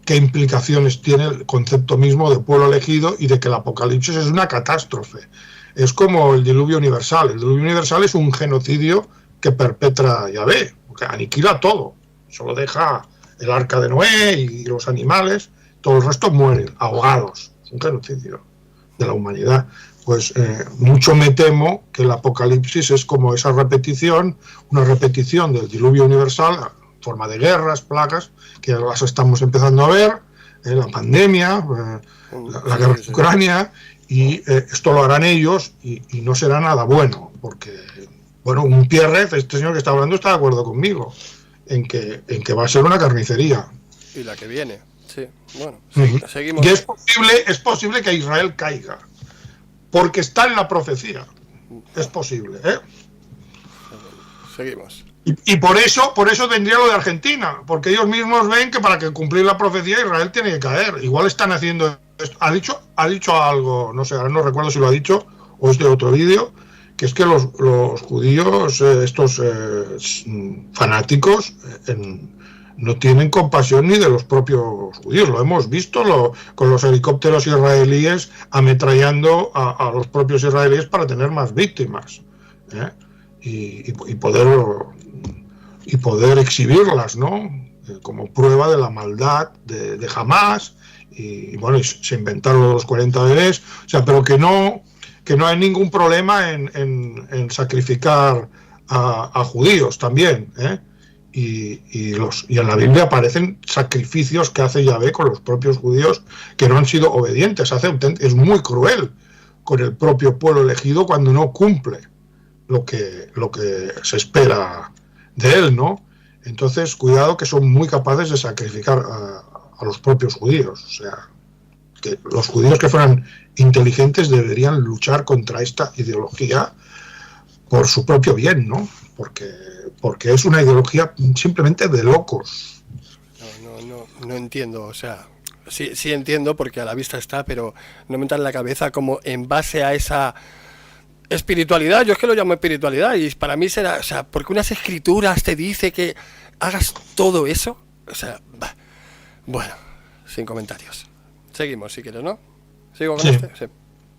qué implicaciones tiene el concepto mismo de pueblo elegido y de que el apocalipsis es una catástrofe. Es como el diluvio universal. El diluvio universal es un genocidio que perpetra Yahvé, que aniquila todo. Solo deja el arca de Noé y los animales, todo el resto mueren ahogados. Es un genocidio de la humanidad. Pues mucho me temo que el apocalipsis es como esa repetición, una repetición del diluvio universal, en forma de guerras, plagas, que las estamos empezando a ver, la pandemia, la guerra de Ucrania, y esto lo harán ellos y no será nada bueno, porque, bueno, un Pierre, este señor que está hablando, está de acuerdo conmigo, en que va a ser una carnicería. Y la que viene, sí, bueno, seguimos. Y es posible que Israel caiga, porque está en la profecía. Es posible, ¿eh? Seguimos. Y por eso vendría lo de Argentina, porque ellos mismos ven que para que cumplir la profecía Israel tiene que caer. Igual están haciendo esto. Ha dicho algo, no sé, ahora no recuerdo si lo ha dicho o es de otro vídeo, que es que los judíos, estos fanáticos, no tienen compasión ni de los propios judíos. Lo hemos visto con los helicópteros israelíes ametrallando a los propios israelíes para tener más víctimas, ¿eh? Y poder exhibirlas, ¿no? Como prueba de la maldad de Hamás, y bueno, y se inventaron los 40 bebés, o sea, pero que no hay ningún problema en sacrificar a judíos también, ¿eh? Y en la Biblia aparecen sacrificios que hace Yahvé con los propios judíos que no han sido obedientes. Es muy cruel con el propio pueblo elegido cuando no cumple lo que se espera de él, ¿no? Entonces, cuidado, que son muy capaces de sacrificar a los propios judíos. O sea, que los judíos que fueran inteligentes deberían luchar contra esta ideología por su propio bien, ¿no? Porque es una ideología simplemente de locos. No entiendo, o sea, sí entiendo porque a la vista está, pero no me entra en la cabeza como en base a esa espiritualidad. Yo es que lo llamo espiritualidad y para mí será, o sea, porque unas escrituras te dice que hagas todo eso, O sea, bueno, sin comentarios. Seguimos, si quieres, ¿no? ¿Sigo con este? Sí.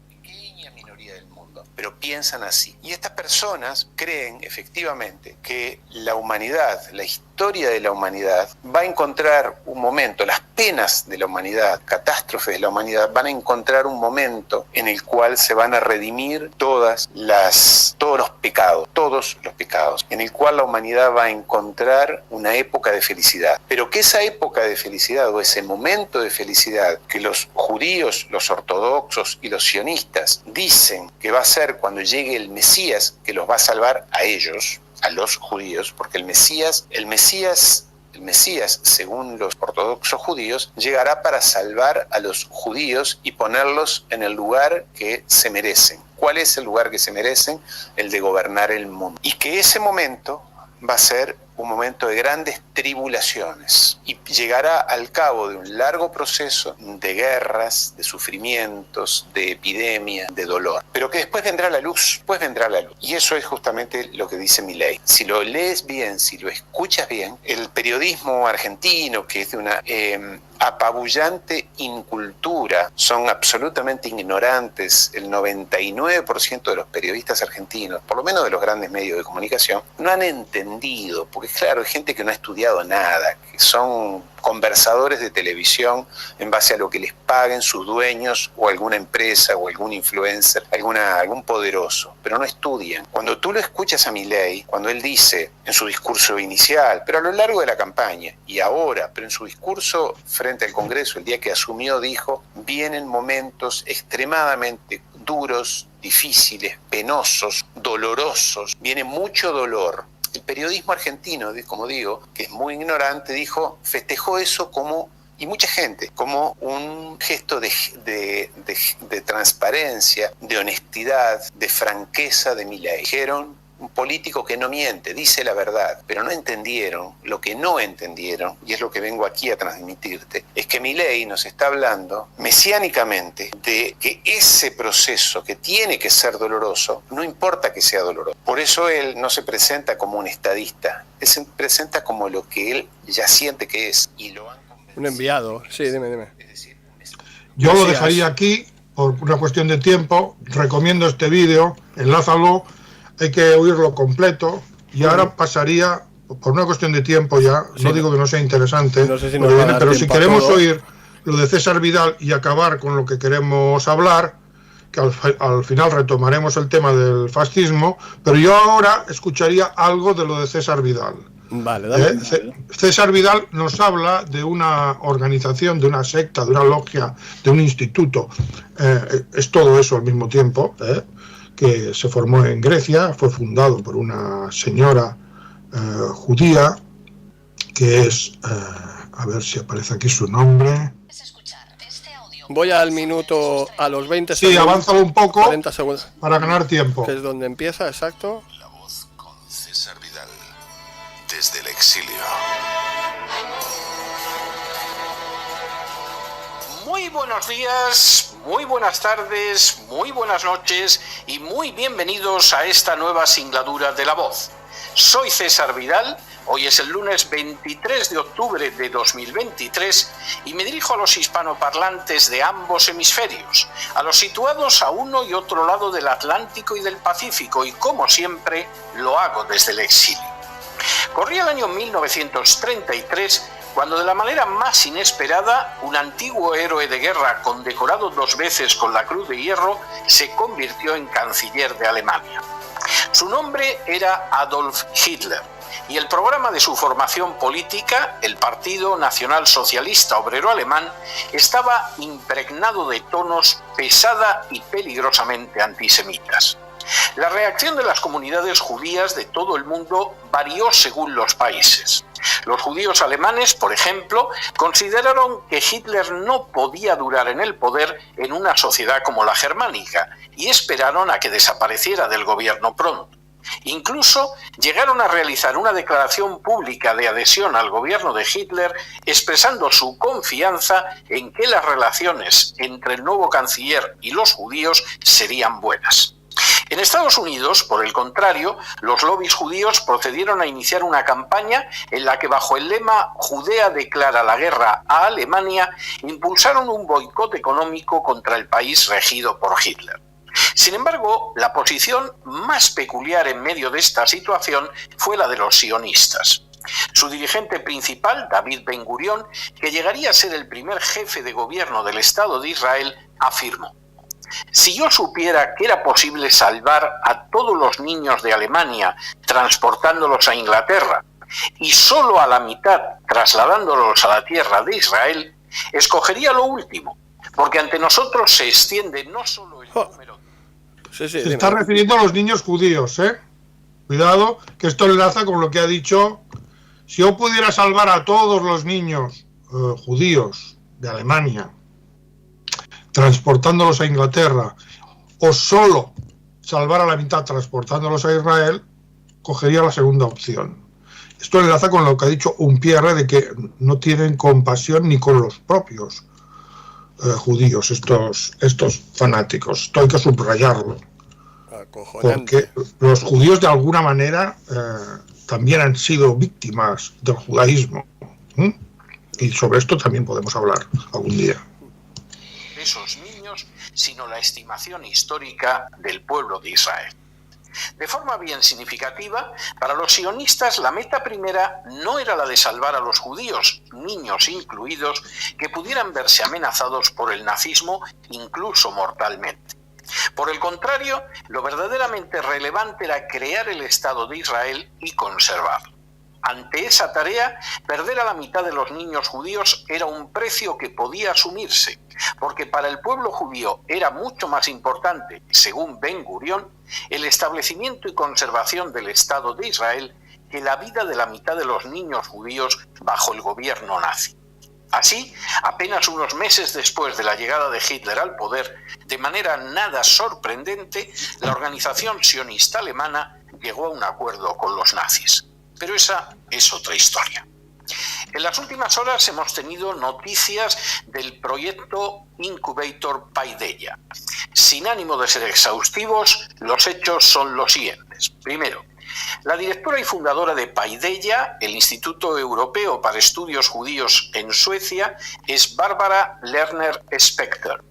Pequeña minoría del mundo, pero piensan así. Y estas personas creen efectivamente que la humanidad, la historia de la humanidad, va a encontrar un momento, las penas de la humanidad, catástrofes de la humanidad, van a encontrar un momento en el cual se van a redimir todos los pecados, en el cual la humanidad va a encontrar una época de felicidad. Pero que esa época de felicidad o ese momento de felicidad que los judíos, los ortodoxos y los sionistas dicen que va a ser cuando llegue el Mesías, que los va a salvar a ellos, a los judíos, porque el Mesías, según los ortodoxos judíos, llegará para salvar a los judíos y ponerlos en el lugar que se merecen. ¿Cuál es el lugar que se merecen? El de gobernar el mundo. Y que ese momento va a ser un momento de grandes tribulaciones y llegará al cabo de un largo proceso de guerras, de sufrimientos, de epidemias, de dolor. Pero que después vendrá la luz, Y eso es justamente lo que dice Milei. Si lo lees bien, si lo escuchas bien, el periodismo argentino, que es de una apabullante incultura, son absolutamente ignorantes, el 99% de los periodistas argentinos, por lo menos de los grandes medios de comunicación, no han entendido, porque claro, hay gente que no ha estudiado nada, que son conversadores de televisión en base a lo que les paguen sus dueños o alguna empresa o algún influencer, algún poderoso, pero no estudian. Cuando tú lo escuchas a Milei, cuando él dice en su discurso inicial, pero a lo largo de la campaña y ahora, pero en su discurso frente al Congreso, el día que asumió, dijo: vienen momentos extremadamente duros, difíciles, penosos, dolorosos, viene mucho dolor. El periodismo argentino, como digo, que es muy ignorante, festejó eso y mucha gente, como un gesto de transparencia, de honestidad, de franqueza de Milei. Dijeron: un político que no miente, dice la verdad, pero no entendieron, lo que no entendieron, y es lo que vengo aquí a transmitirte, es que Milei nos está hablando mesiánicamente de que ese proceso que tiene que ser doloroso, no importa que sea doloroso. Por eso él no se presenta como un estadista, él se presenta como lo que él ya siente que es, y lo han convencido. Un enviado, sí, dime. Es decir, Yo lo dejaría aquí, por una cuestión de tiempo. Recomiendo este vídeo, enlázalo. Hay que oírlo completo y ahora pasaría, por una cuestión de tiempo ya, sí, no digo que no sea interesante, no sé si pero si queremos oír lo de César Vidal y acabar con lo que queremos hablar, que al final retomaremos el tema del fascismo, pero yo ahora escucharía algo de lo de César Vidal. Vale, dale. César Vidal nos habla de una organización, de una secta, de una logia, de un instituto. Es todo eso al mismo tiempo, que se formó en Grecia, fue fundado por una señora judía, que es, a ver si aparece aquí su nombre. Voy al minuto, a los 20 sí, segundos. Sí, avánzalo un poco 40 segundos, para ganar tiempo. Que es donde empieza, exacto. La voz con César Vidal, desde el exilio. Muy buenos días, muy buenas tardes, muy buenas noches y muy bienvenidos a esta nueva singladura de La Voz. Soy César Vidal, hoy es el lunes 23 de octubre de 2023 y me dirijo a los hispanoparlantes de ambos hemisferios, a los situados a uno y otro lado del Atlántico y del Pacífico, y como siempre lo hago desde el exilio. Corría el año 1933 cuando, de la manera más inesperada, un antiguo héroe de guerra condecorado 2 veces con la Cruz de Hierro se convirtió en canciller de Alemania. Su nombre era Adolf Hitler y el programa de su formación política, el Partido Nacional Socialista Obrero Alemán, estaba impregnado de tonos pesada y peligrosamente antisemitas. La reacción de las comunidades judías de todo el mundo varió según los países. Los judíos alemanes, por ejemplo, consideraron que Hitler no podía durar en el poder en una sociedad como la germánica y esperaron a que desapareciera del gobierno pronto. Incluso llegaron a realizar una declaración pública de adhesión al gobierno de Hitler, expresando su confianza en que las relaciones entre el nuevo canciller y los judíos serían buenas. En Estados Unidos, por el contrario, los lobbies judíos procedieron a iniciar una campaña en la que, bajo el lema "Judea declara la guerra a Alemania", impulsaron un boicot económico contra el país regido por Hitler. Sin embargo, la posición más peculiar en medio de esta situación fue la de los sionistas. Su dirigente principal, David Ben Gurión, que llegaría a ser el primer jefe de gobierno del Estado de Israel, afirmó: "Si yo supiera que era posible salvar a todos los niños de Alemania transportándolos a Inglaterra y solo a la mitad trasladándolos a la tierra de Israel, escogería lo último, porque ante nosotros se extiende no solo el número..." Se está refiriendo a los niños judíos, ¿eh? Cuidado, que esto enlaza con lo que ha dicho. Si yo pudiera salvar a todos los niños judíos de Alemania transportándolos a Inglaterra, o solo salvar a la mitad transportándolos a Israel, cogería la segunda opción. Esto enlaza con lo que ha dicho Unpierre, de que no tienen compasión ni con los propios judíos, estos fanáticos. Esto hay que subrayarlo. Porque los judíos, de alguna manera, también han sido víctimas del judaísmo. Y sobre esto también podemos hablar algún día. Esos niños, sino la estimación histórica del pueblo de Israel. De forma bien significativa, para los sionistas la meta primera no era la de salvar a los judíos, niños incluidos, que pudieran verse amenazados por el nazismo, incluso mortalmente. Por el contrario, lo verdaderamente relevante era crear el Estado de Israel y conservarlo. Ante esa tarea, perder a la mitad de los niños judíos era un precio que podía asumirse, porque para el pueblo judío era mucho más importante, según Ben Gurión, el establecimiento y conservación del Estado de Israel que la vida de la mitad de los niños judíos bajo el gobierno nazi. Así, apenas unos meses después de la llegada de Hitler al poder, de manera nada sorprendente, la organización sionista alemana llegó a un acuerdo con los nazis. Pero esa es otra historia. En las últimas horas hemos tenido noticias del proyecto Incubator Paideia. Sin ánimo de ser exhaustivos, los hechos son los siguientes. Primero, la directora y fundadora de Paideia, el Instituto Europeo para Estudios Judíos en Suecia, es Barbara Lerner Specter.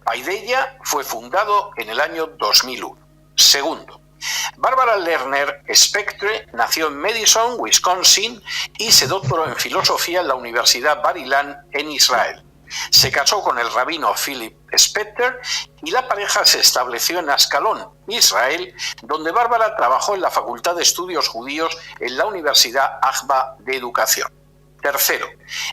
Paideia fue fundado en el año 2001. Segundo, Barbara Lerner Spectre nació en Madison, Wisconsin, y se doctoró en filosofía en la Universidad Bar-Ilan en Israel. Se casó con el rabino Philip Specter y la pareja se estableció en Ascalón, Israel, donde Bárbara trabajó en la Facultad de Estudios Judíos en la Universidad Ajba de Educación. Tercero,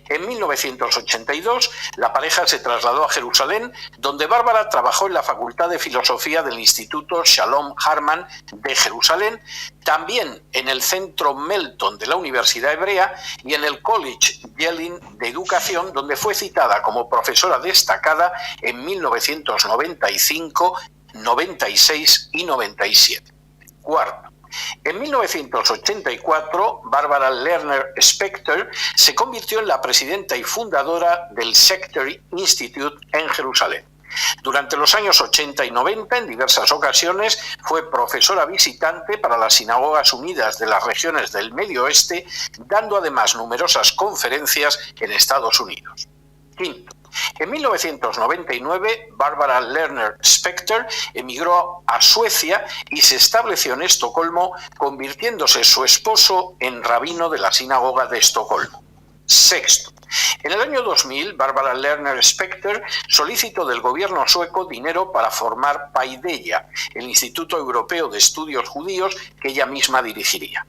en 1982 la pareja se trasladó a Jerusalén, donde Bárbara trabajó en la Facultad de Filosofía del Instituto Shalom Harman de Jerusalén, también en el Centro Melton de la Universidad Hebrea y en el College Yelin de Educación, donde fue citada como profesora destacada en 1995, 96 y 97. Cuarto, en 1984, Barbara Lerner Specter se convirtió en la presidenta y fundadora del Sectary Institute en Jerusalén. Durante los años 80 y 90, en diversas ocasiones, fue profesora visitante para las Sinagogas Unidas de las regiones del Medio Oeste, dando además numerosas conferencias en Estados Unidos. Quinto, en 1999, Barbara Lerner Specter emigró a Suecia y se estableció en Estocolmo, convirtiéndose su esposo en rabino de la sinagoga de Estocolmo. Sexto, en el año 2000, Barbara Lerner Specter solicitó del gobierno sueco dinero para formar Paideia, el Instituto Europeo de Estudios Judíos que ella misma dirigiría.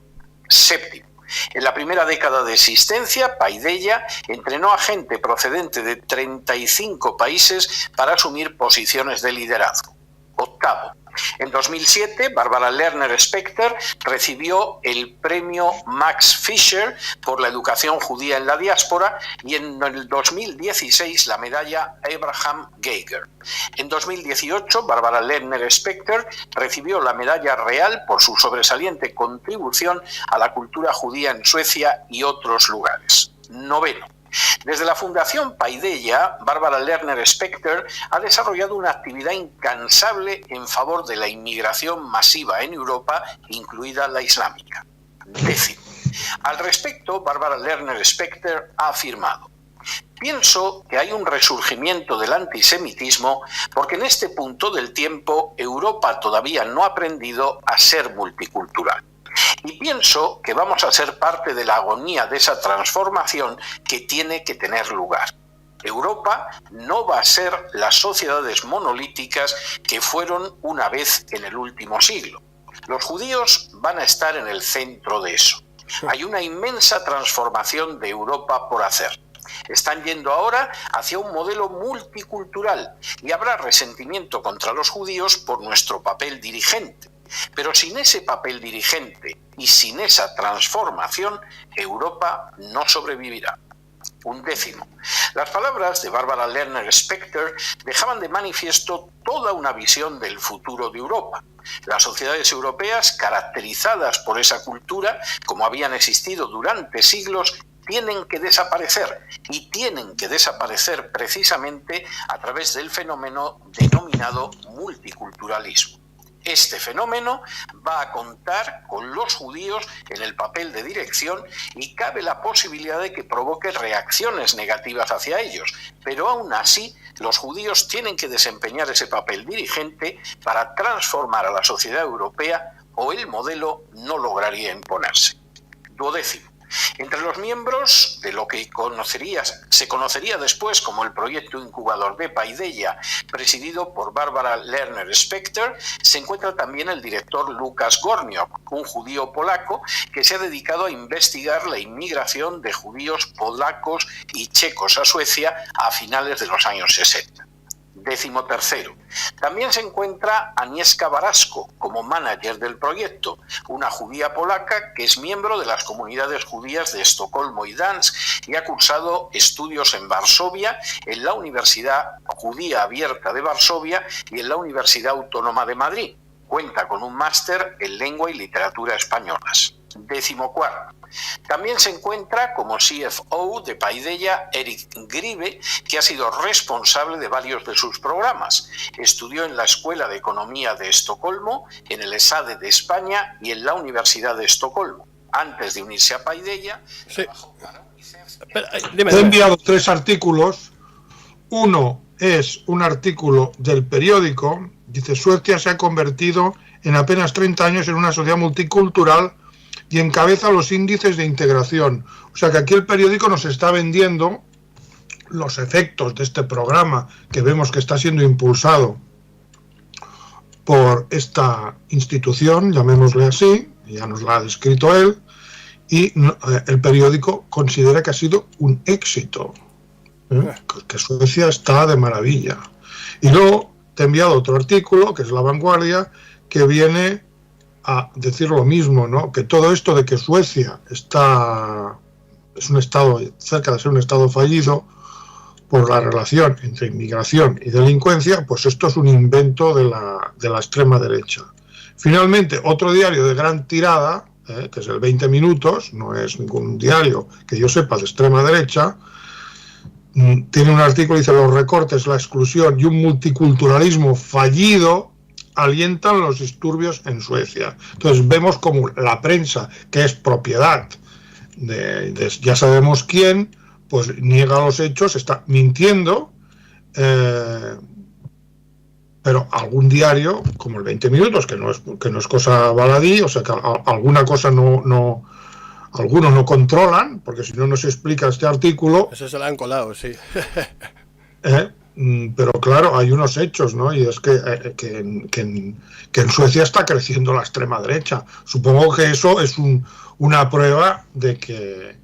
Séptimo, en la primera década de existencia, Paideia entrenó a gente procedente de 35 países para asumir posiciones de liderazgo. Octavo, en 2007, Barbara Lerner Specter recibió el premio Max Fischer por la educación judía en la diáspora y en el 2016 la medalla Abraham Geiger. En 2018, Barbara Lerner Specter recibió la medalla real por su sobresaliente contribución a la cultura judía en Suecia y otros lugares. Noveno, Desde la Fundación Paideia, Bárbara Lerner Specter ha desarrollado una actividad incansable en favor de la inmigración masiva en Europa, incluida la islámica. 10. Al respecto, Bárbara Lerner Specter ha afirmado: pienso que hay un resurgimiento del antisemitismo porque en este punto del tiempo Europa todavía no ha aprendido a ser multicultural. Y pienso que vamos a ser parte de la agonía de esa transformación que tiene que tener lugar. Europa no va a ser las sociedades monolíticas que fueron una vez en el último siglo. Los judíos van a estar en el centro de eso. Hay una inmensa transformación de Europa por hacer. Están yendo ahora hacia un modelo multicultural y habrá resentimiento contra los judíos por nuestro papel dirigente. Pero sin ese papel dirigente y sin esa transformación, Europa no sobrevivirá. 11. Las palabras de Bárbara Lerner Specter dejaban de manifiesto toda una visión del futuro de Europa. Las sociedades europeas, caracterizadas por esa cultura, como habían existido durante siglos, tienen que desaparecer, y tienen que desaparecer precisamente a través del fenómeno denominado multiculturalismo. Este fenómeno va a contar con los judíos en el papel de dirección y cabe la posibilidad de que provoque reacciones negativas hacia ellos, pero aún así los judíos tienen que desempeñar ese papel dirigente para transformar a la sociedad europea o el modelo no lograría imponerse. 12. Entre los miembros de lo que se conocería después como el proyecto incubador de Paideia, presidido por Bárbara Lerner Specter, se encuentra también el director Lukas Gorniok, un judío polaco que se ha dedicado a investigar la inmigración de judíos polacos y checos a Suecia a finales de los años 60. 13. También se encuentra Agnieszka Barasko como manager del proyecto, una judía polaca que es miembro de las comunidades judías de Estocolmo y Dansk y ha cursado estudios en Varsovia, en la Universidad Judía Abierta de Varsovia y en la Universidad Autónoma de Madrid. Cuenta con un máster en lengua y literatura españolas. 14. También se encuentra como CFO de Paideia Erik Gribe, que ha sido responsable de varios de sus programas. Estudió en la Escuela de Economía de Estocolmo, en el ESADE de España y en la Universidad de Estocolmo. Antes de unirse a Paideia, trabajó para UNICEF. He enviado 3 artículos. Uno es un artículo del periódico. Dice: Suecia se ha convertido en apenas 30 años en una sociedad multicultural y encabeza los índices de integración. O sea que aquí el periódico nos está vendiendo los efectos de este programa que vemos que está siendo impulsado por esta institución, llamémosle así, ya nos la ha descrito él, y el periódico considera que ha sido un éxito, que Suecia está de maravilla. Y luego te he enviado otro artículo, que es La Vanguardia, que viene a decir lo mismo, ¿no? Que todo esto de que Suecia es un estado cerca de ser un estado fallido por la relación entre inmigración y delincuencia, pues esto es un invento de la extrema derecha. Finalmente, otro diario de gran tirada, que es el 20 Minutos, no es ningún diario que yo sepa de extrema derecha, tiene un artículo que dice: los recortes, la exclusión y un multiculturalismo fallido alientan los disturbios en Suecia. Entonces vemos como la prensa, que es propiedad de ya sabemos quién, pues niega los hechos, está mintiendo, pero algún diario, como el 20 Minutos, que no es cosa baladí, o sea que alguna cosa algunos no controlan, porque si no, no se explica este artículo. Eso se lo han colado, sí. Pero claro, hay unos hechos, ¿no? Y es que en Suecia está creciendo la extrema derecha. Supongo que eso es una prueba de que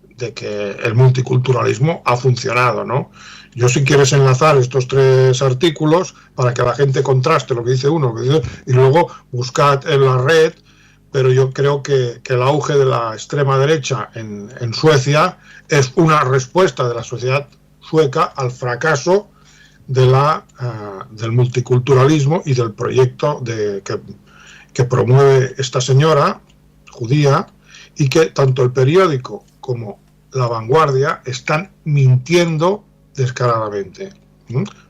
el multiculturalismo ha funcionado, ¿no? Yo, si quieres enlazar estos 3 artículos para que la gente contraste lo que dice uno, y luego buscad en la red, pero yo creo que el auge de la extrema derecha en Suecia es una respuesta de la sociedad sueca al fracaso del multiculturalismo y del proyecto que promueve esta señora judía, y que tanto el periódico como La Vanguardia están mintiendo descaradamente.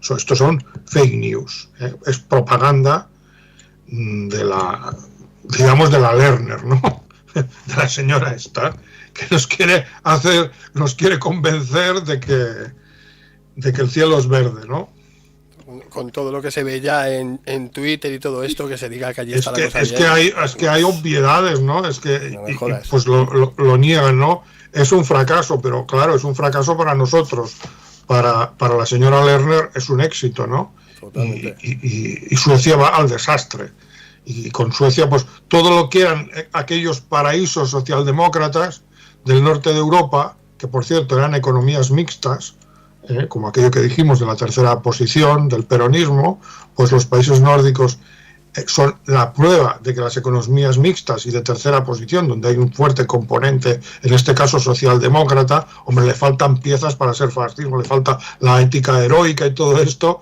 Estos son fake news, es propaganda de la, digamos, de la Lerner, ¿no? De la señora esta, que nos quiere convencer de que el cielo es verde, ¿no? Con todo lo que se ve ya en Twitter y todo esto, que se diga que allí está la cosa bien. Es que hay obviedades, ¿no? Es que no me jodas. Pues lo niegan, ¿no? Es un fracaso, pero claro, es un fracaso para nosotros. Para la señora Lerner es un éxito, ¿no? Totalmente. Y Suecia va al desastre. Y con Suecia, pues todo lo que eran aquellos paraísos socialdemócratas del norte de Europa, que por cierto eran economías mixtas, como aquello que dijimos de la tercera posición, del peronismo, pues los países nórdicos son la prueba de que las economías mixtas y de tercera posición, donde hay un fuerte componente, en este caso socialdemócrata, hombre, le faltan piezas para ser fascismo, le falta la ética heroica y todo esto,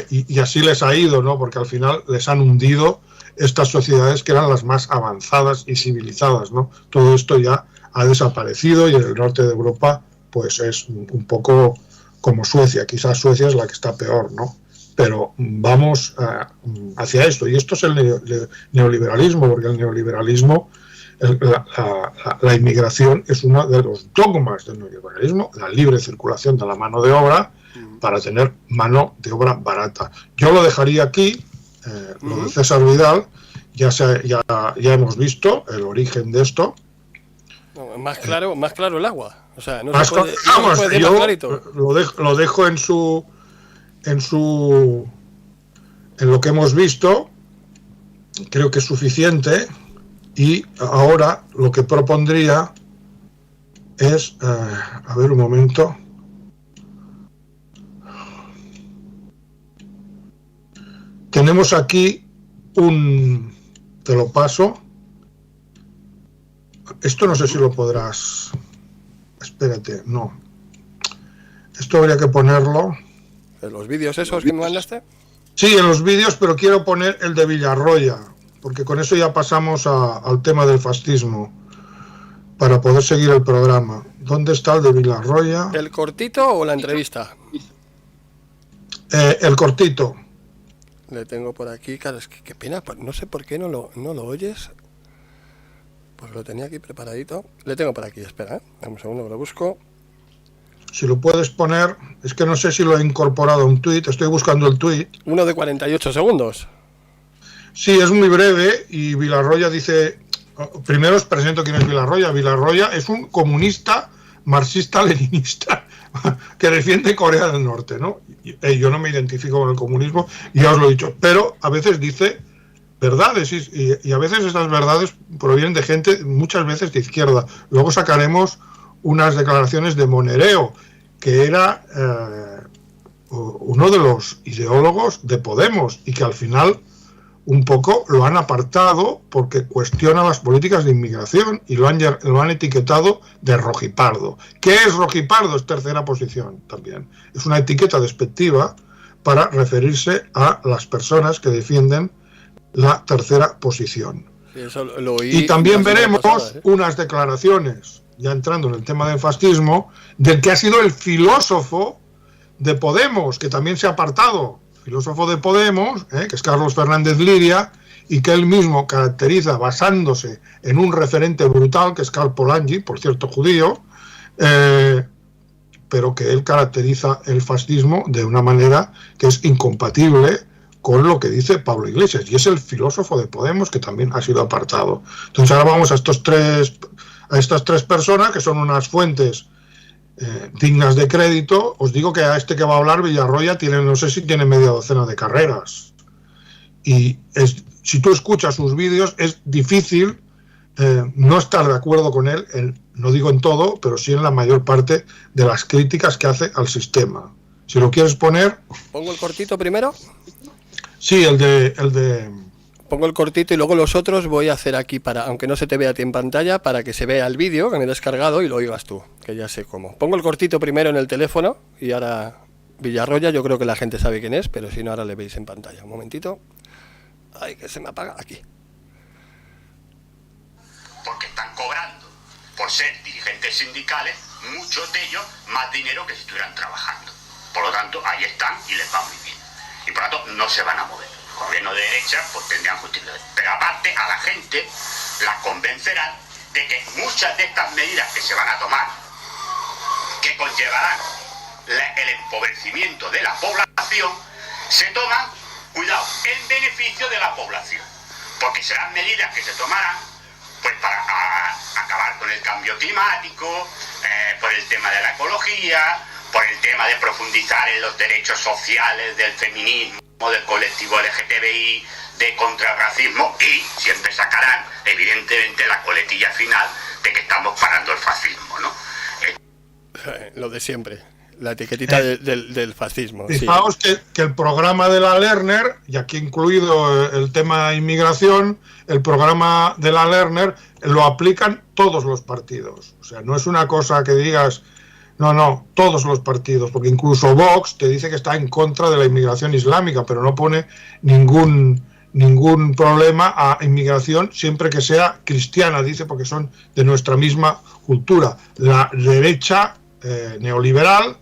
y así les ha ido, ¿no? Porque al final les han hundido estas sociedades que eran las más avanzadas y civilizadas, ¿no? Todo esto ya ha desaparecido y en el norte de Europa pues es un poco como Suecia. Quizás Suecia es la que está peor, ¿no? Pero vamos hacia esto, y esto es el neoliberalismo, porque el neoliberalismo, la inmigración es uno de los dogmas del neoliberalismo, la libre circulación de la mano de obra para tener mano de obra barata. Yo lo dejaría aquí. Lo de César Vidal, ya hemos visto el origen de esto. No, más claro el agua. O sea, no más se puede, no se puede decir más clarito. Lo dejo en lo que hemos visto. Creo que es suficiente. Y ahora lo que propondría es, a ver un momento. Tenemos aquí te lo paso. Esto no sé si lo podrás. Espérate, no. Esto habría que ponerlo. ¿En los vídeos esos que me mandaste? Sí, en los vídeos, pero quiero poner el de Villarroya, porque con eso ya pasamos al tema del fascismo, para poder seguir el programa. ¿Dónde está el de Villarroya? ¿El cortito o la entrevista? El cortito. Le tengo por aquí, claro, es que qué pena, no sé por qué no lo oyes. Pues lo tenía aquí preparadito. Le tengo por aquí, espera, dame un segundo que lo busco. Si lo puedes poner, es que no sé si lo he incorporado a un tuit, estoy buscando el tuit. Uno de 48 segundos. Sí, es muy breve y Villarroya dice, primero os presento quién es Villarroya. Villarroya es un comunista marxista-leninista que defiende Corea del Norte, ¿no? Yo no me identifico con el comunismo, ya os lo he dicho, pero a veces dice verdades y a veces estas verdades provienen de gente muchas veces de izquierda. Luego sacaremos unas declaraciones de Monereo, que era uno de los ideólogos de Podemos y que al final un poco lo han apartado porque cuestiona las políticas de inmigración y lo han etiquetado de rojipardo. ¿Qué es rojipardo? Es tercera posición también. Es una etiqueta despectiva para referirse a las personas que defienden la tercera posición. Sí, eso lo oí, y también veremos pasada, unas declaraciones, ya entrando en el tema del fascismo, del que ha sido el filósofo de Podemos, que también se ha apartado. Filósofo de Podemos, que es Carlos Fernández Liria, y que él mismo caracteriza basándose en un referente brutal, que es Karl Polanyi, por cierto judío, pero que él caracteriza el fascismo de una manera que es incompatible con lo que dice Pablo Iglesias, y es el filósofo de Podemos que también ha sido apartado. Entonces ahora vamos a estas tres personas, que son unas fuentes dignas de crédito. Os digo que a este que va a hablar, Villarroya, no sé si tiene media docena de carreras. Y si tú escuchas sus vídeos, es difícil no estar de acuerdo con él, no digo en todo, pero sí en la mayor parte de las críticas que hace al sistema. Si lo quieres poner... ¿Pongo el cortito primero? Sí, el de... Pongo el cortito y luego los otros voy a hacer aquí, aunque no se te vea a ti en pantalla, para que se vea el vídeo que me he descargado y lo oigas tú, que ya sé cómo. Pongo el cortito primero en el teléfono y ahora Villarroya, yo creo que la gente sabe quién es, pero si no ahora le veis en pantalla. Un momentito. Ay, que se me apaga aquí. Porque están cobrando por ser dirigentes sindicales muchos de ellos más dinero que si estuvieran trabajando. Por lo tanto, ahí están y les va muy bien. Y por lo tanto, no se van a mover. El gobierno de derecha pues tendrían justicia. Pero aparte, a la gente la convencerán de que muchas de estas medidas que se van a tomar, que conllevarán el empobrecimiento de la población, se toman, cuidado, en beneficio de la población. Porque serán medidas que se tomarán pues para acabar con el cambio climático, por el tema de la ecología, por el tema de profundizar en los derechos sociales del feminismo, del colectivo LGTBI, de contra el racismo, y siempre sacarán, evidentemente, la coletilla final de que estamos parando el fascismo, ¿no? Lo de siempre, la etiquetita del fascismo. Fijaos que el programa de la Lerner, y aquí incluido el tema inmigración, el programa de la Lerner lo aplican todos los partidos. O sea, no es una cosa que digas, no, todos los partidos, porque incluso Vox te dice que está en contra de la inmigración islámica, pero no pone ningún problema a inmigración siempre que sea cristiana, dice, porque son de nuestra misma cultura. La derecha neoliberal,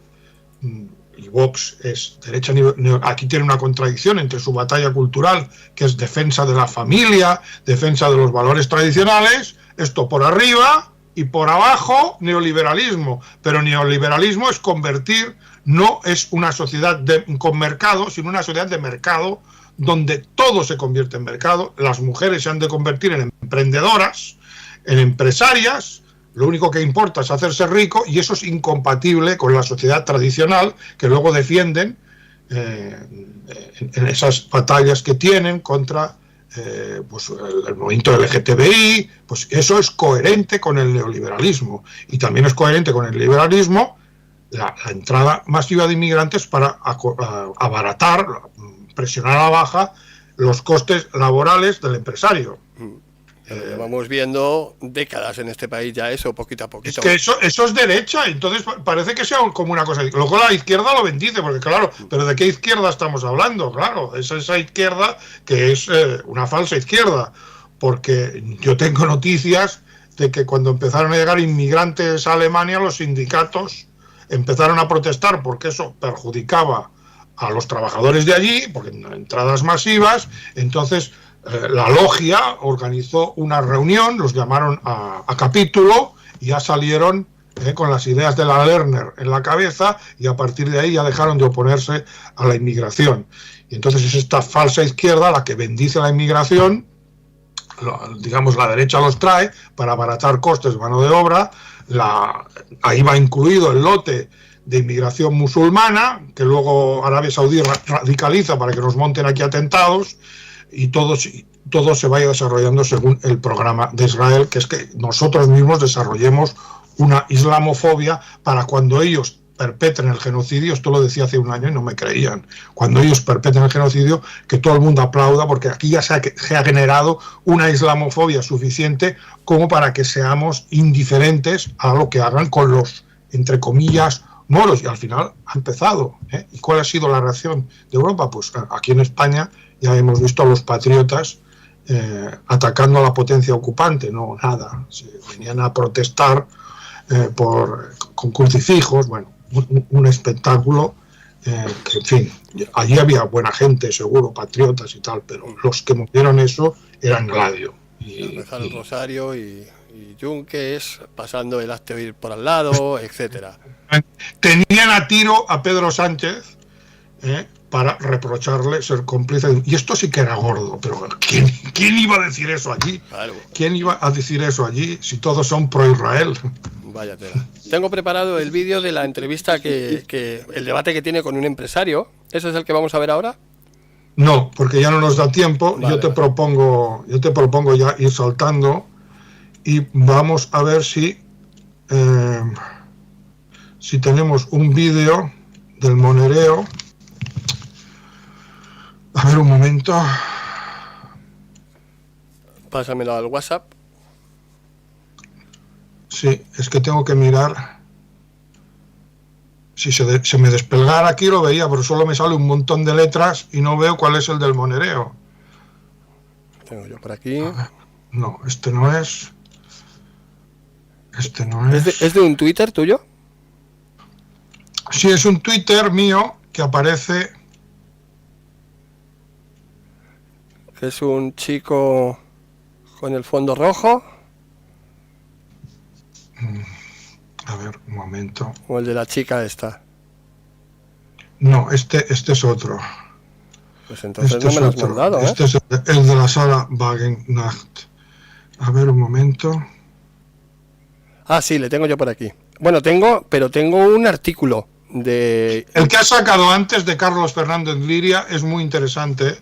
y Vox es derecha, aquí tiene una contradicción entre su batalla cultural, que es defensa de la familia, defensa de los valores tradicionales, esto por arriba, y por abajo neoliberalismo. Pero neoliberalismo es convertir, no es una sociedad con mercado, sino una sociedad de mercado, donde todo se convierte en mercado. Las mujeres se han de convertir en emprendedoras, en empresarias. Lo único que importa es hacerse rico, y eso es incompatible con la sociedad tradicional que luego defienden en esas batallas que tienen contra pues el movimiento LGTBI. Pues eso es coherente con el neoliberalismo, y también es coherente con el liberalismo la entrada masiva de inmigrantes para abaratar, presionar a la baja los costes laborales del empresario. Vamos viendo décadas en este país ya eso, poquito a poquito. Es que eso es derecha, entonces parece que sea como una cosa. Luego la izquierda lo bendice, porque claro, pero ¿de qué izquierda estamos hablando? Claro, es esa izquierda que es una falsa izquierda, porque yo tengo noticias de que cuando empezaron a llegar inmigrantes a Alemania, los sindicatos empezaron a protestar porque eso perjudicaba a los trabajadores de allí, porque entradas masivas. Entonces la logia organizó una reunión, los llamaron a capítulo, y ya salieron con las ideas de la Lerner en la cabeza, y a partir de ahí ya dejaron de oponerse a la inmigración. Y entonces es esta falsa izquierda la que bendice la inmigración, digamos, la derecha los trae para abaratar costes de mano de obra. Ahí va incluido el lote de inmigración musulmana, que luego Arabia Saudí radicaliza para que nos monten aquí atentados, y todo se vaya desarrollando según el programa de Israel, que es que nosotros mismos desarrollemos una islamofobia para cuando ellos perpetren el genocidio. Esto lo decía hace un año y no me creían. Cuando ellos perpetren el genocidio, que todo el mundo aplauda, porque aquí ya se ha generado una islamofobia suficiente como para que seamos indiferentes a lo que hagan con los, entre comillas, moros. Y al final ha empezado. ¿Y cuál ha sido la reacción de Europa? Pues aquí en España ya hemos visto a los patriotas atacando a la potencia ocupante. No, nada. Venían a protestar con crucifijos. Bueno, un espectáculo que, en fin, allí había buena gente, seguro, patriotas y tal, pero los que movieron eso eran Gladio. Empezar el Rosario y Yunques, pasando el Hazte por al lado, etcétera. Tenían a tiro a Pedro Sánchez para reprocharle ser cómplice. Y esto sí que era gordo, pero ¿quién iba a decir eso allí? Claro. ¿Quién iba a decir eso allí si todos son pro-Israel? Vaya tela. Tengo preparado el vídeo de la entrevista el debate que tiene con un empresario. ¿Ese es el que vamos a ver ahora? No, porque ya no nos da tiempo. Vale, yo te propongo ya ir saltando y vamos a ver si tenemos un vídeo del monereo. A ver, un momento. Pásamelo al WhatsApp. Sí, es que tengo que mirar. Si se me desplegara aquí lo veía, pero solo me sale un montón de letras y no veo cuál es el del monereo. Tengo yo por aquí. No, este no es. Este no es. ¿Es de un Twitter tuyo? Sí, es un Twitter mío que aparece. Es un chico con el fondo rojo. A ver, un momento. O el de la chica esta. No, este es otro. Pues entonces Este no es me lo has otro. mandado, ¿eh? Este es el de la sala Wagennacht. A ver, un momento. Ah, sí, le tengo yo por aquí. Bueno, pero tengo un artículo de... El que has sacado antes de Carlos Fernández Liria es muy interesante.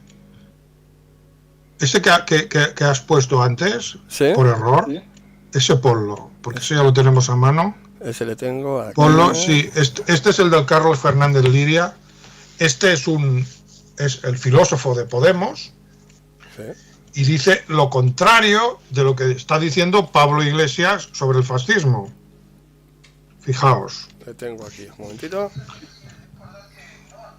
Ese que has puesto antes, ¿Sí? por error, ¿Sí? Ese ponlo, porque ese ya lo tenemos a mano. Ese le tengo aquí. Ponlo, sí, este es el del Carlos Fernández Liria. Este es el filósofo de Podemos. Sí. Y dice lo contrario de lo que está diciendo Pablo Iglesias sobre el fascismo. Fijaos. Le tengo aquí, un momentito.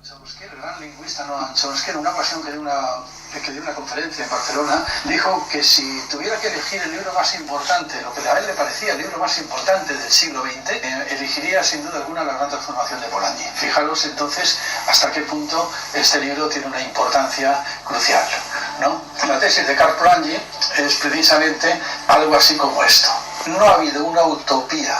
Chomsky, el gran lingüista Noam Chomsky, en una ocasión que dio una conferencia en Barcelona, dijo que si tuviera que elegir el libro más importante, lo que a él le parecía el libro más importante del siglo XX, elegiría sin duda alguna La Gran Transformación de Polanyi. Fijaros entonces hasta qué punto este libro tiene una importancia crucial, ¿no? La tesis de Karl Polanyi es precisamente algo así como esto. No ha habido una utopía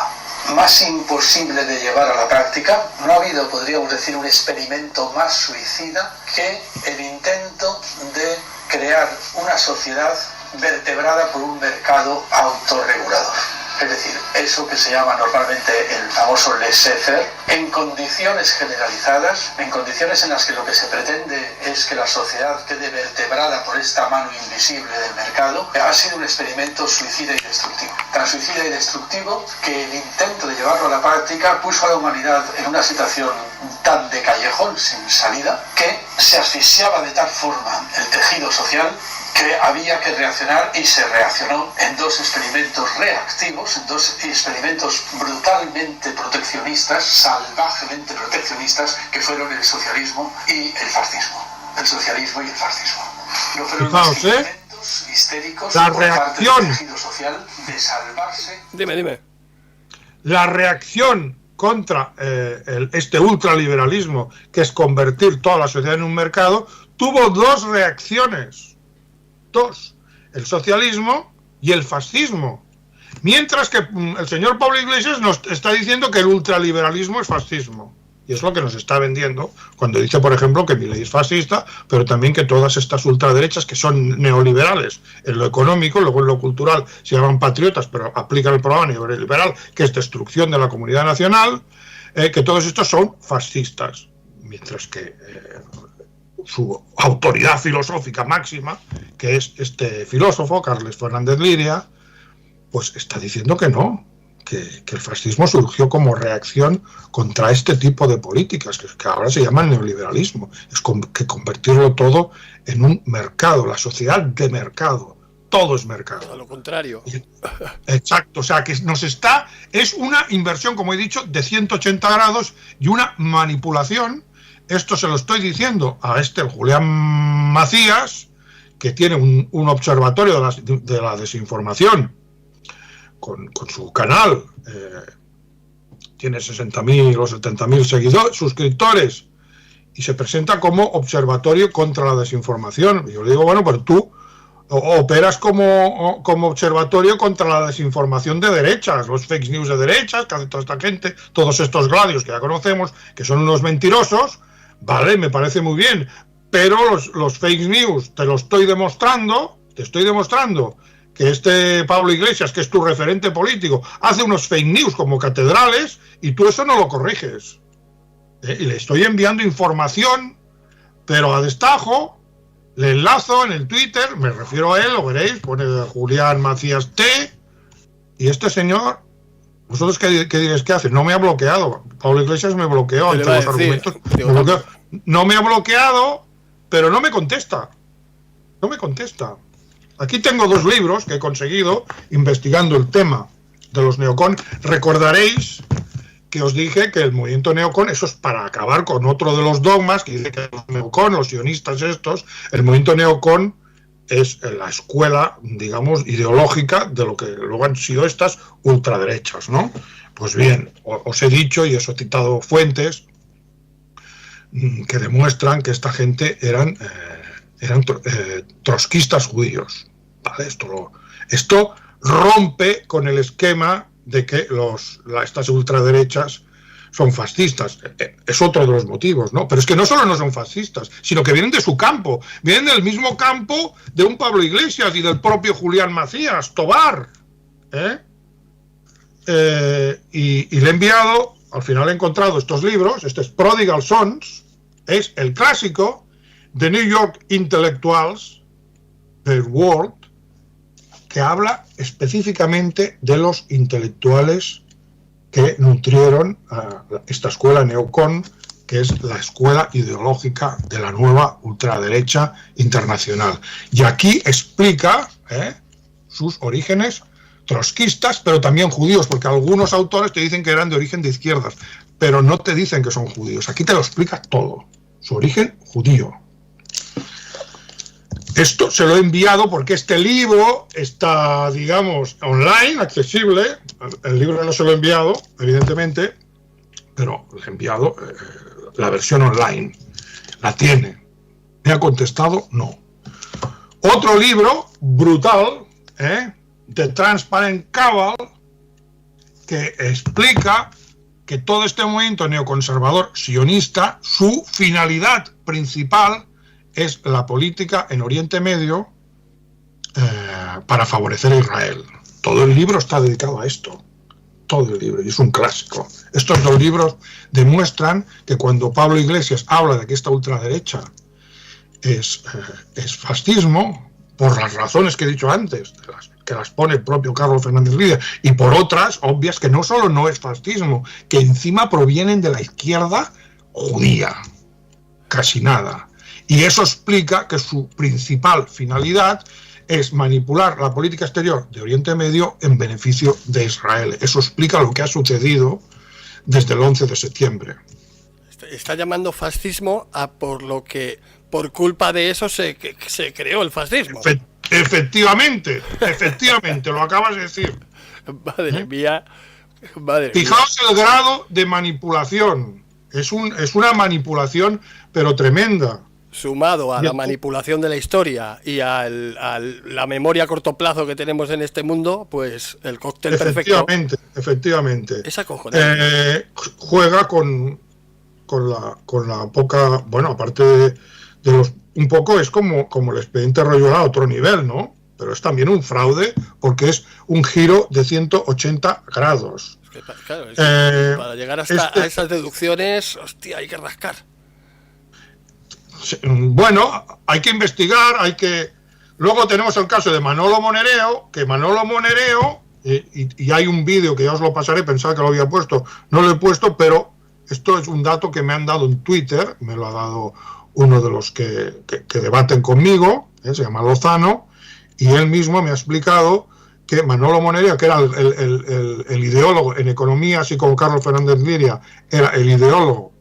más imposible de llevar a la práctica, no ha habido, podríamos decir, un experimento más suicida que el intento de crear una sociedad vertebrada por un mercado autorregulador. Es decir, eso que se llama normalmente el famoso laissez-faire, en condiciones generalizadas, en condiciones en las que lo que se pretende es que la sociedad quede vertebrada por esta mano invisible del mercado, ha sido un experimento suicida y destructivo. Tan suicida y destructivo que el intento de llevarlo a la práctica puso a la humanidad en una situación tan de callejón, sin salida, que se asfixiaba de tal forma el tejido social que había que reaccionar, y se reaccionó en dos experimentos reactivos, en dos experimentos brutalmente proteccionistas, salvajemente proteccionistas, que fueron el socialismo y el fascismo. El socialismo y el fascismo. No fueron unos experimentos histéricos la por reacción parte del tejido social de salvarse. Dime. La reacción contra este ultraliberalismo, que es convertir toda la sociedad en un mercado, tuvo dos reacciones. El socialismo y el fascismo. Mientras que el señor Pablo Iglesias nos está diciendo que el ultraliberalismo es fascismo. Y es lo que nos está vendiendo cuando dice, por ejemplo, que Milei es fascista, pero también que todas estas ultraderechas que son neoliberales en lo económico, luego en lo cultural se llaman patriotas, pero aplican el programa neoliberal, que es destrucción de la comunidad nacional, que todos estos son fascistas. Mientras que su autoridad filosófica máxima, que es este filósofo, Carles Fernández Liria, pues está diciendo que no, que el fascismo surgió como reacción contra este tipo de políticas, que ahora se llaman neoliberalismo, es que convertirlo todo en un mercado, la sociedad de mercado, todo es mercado. A lo contrario. Exacto, o sea que es una inversión, como he dicho, de 180 grados y una manipulación. Esto se lo estoy diciendo a el Julián Macías, que tiene un observatorio de la desinformación con su canal. Tiene 60.000 o 70.000 suscriptores y se presenta como observatorio contra la desinformación. Y yo le digo, bueno, pero tú operas como observatorio contra la desinformación de derechas, los fake news de derechas, que hace toda esta gente, todos estos gladios que ya conocemos, que son unos mentirosos. Vale, me parece muy bien, pero los fake news te estoy demostrando que este Pablo Iglesias, que es tu referente político, hace unos fake news como catedrales y tú eso no lo corriges. Y le estoy enviando información, pero a destajo, le enlazo en el Twitter, me refiero a él, lo veréis, pone Julián Macías T, y este señor, ¿vosotros qué diréis que hace? No me ha bloqueado. Pablo Iglesias me bloqueó entre los argumentos. No me ha bloqueado, pero no me contesta. No me contesta. Aquí tengo dos libros que he conseguido investigando el tema de los neocon. Recordaréis que os dije que el movimiento neocon, eso es para acabar con otro de los dogmas que dice que los neocon, los sionistas estos, el movimiento neocon es la escuela, digamos, ideológica de lo que luego han sido estas ultraderechas, ¿no? Pues bien, os he dicho y os he citado fuentes que demuestran que esta gente eran trotskistas judíos. ¿Vale? Esto rompe con el esquema de que estas ultraderechas son fascistas. Es otro de los motivos, ¿no? Pero es que no solo no son fascistas, sino que vienen de su campo, vienen del mismo campo de un Pablo Iglesias y del propio Julián Macías, Tobar. Y le he enviado, al final he encontrado estos libros. Este es Prodigal Sons, es el clásico de New York Intellectuals, The World, que habla específicamente de los intelectuales que nutrieron a esta escuela neocon, que es la escuela ideológica de la nueva ultraderecha internacional. Y aquí explica sus orígenes trotskistas, pero también judíos, porque algunos autores te dicen que eran de origen de izquierdas, pero no te dicen que son judíos. Aquí te lo explica todo, su origen judío. Esto se lo he enviado porque este libro está, digamos, online, accesible. El libro no se lo he enviado, evidentemente, pero le he enviado la versión online. La tiene. ¿Me ha contestado? No. Otro libro brutal, The Transparent Cabal, que explica que todo este movimiento neoconservador sionista, su finalidad principal es la política en Oriente Medio para favorecer a Israel. Todo el libro está dedicado a esto. Todo el libro, y es un clásico. Estos dos libros demuestran que cuando Pablo Iglesias habla de que esta ultraderecha es fascismo, por las razones que he dicho antes, que las pone el propio Carlos Fernández Lidia, y por otras obvias que no solo no es fascismo, que encima provienen de la izquierda judía. Casi nada. Y eso explica que su principal finalidad es manipular la política exterior de Oriente Medio en beneficio de Israel. Eso explica lo que ha sucedido desde el 11 de septiembre. Está llamando fascismo a por lo que por culpa de eso se creó el fascismo. Efectivamente, lo acabas de decir. Madre mía. Madre Fijaos mía. el grado de manipulación. Es una manipulación, pero tremenda. Sumado a la manipulación de la historia y a la memoria a corto plazo que tenemos en este mundo, pues el cóctel perfecto. Efectivamente. Es acojonante. Juega con la poca... Bueno, aparte de los... Un poco es como el expediente Royola a otro nivel, ¿no? Pero es también un fraude porque es un giro de 180 grados. Es que, claro, para llegar a esas deducciones, hostia, hay que rascar. Bueno, hay que investigar, Luego tenemos el caso de Manolo Monereo, y hay un vídeo que ya os lo pasaré, pensaba que lo había puesto, no lo he puesto, pero esto es un dato que me han dado en Twitter, me lo ha dado uno de los que debaten conmigo, se llama Lozano, y él mismo me ha explicado que Manolo Monereo, que era el ideólogo en economía, así como Carlos Fernández Liria era el ideólogo,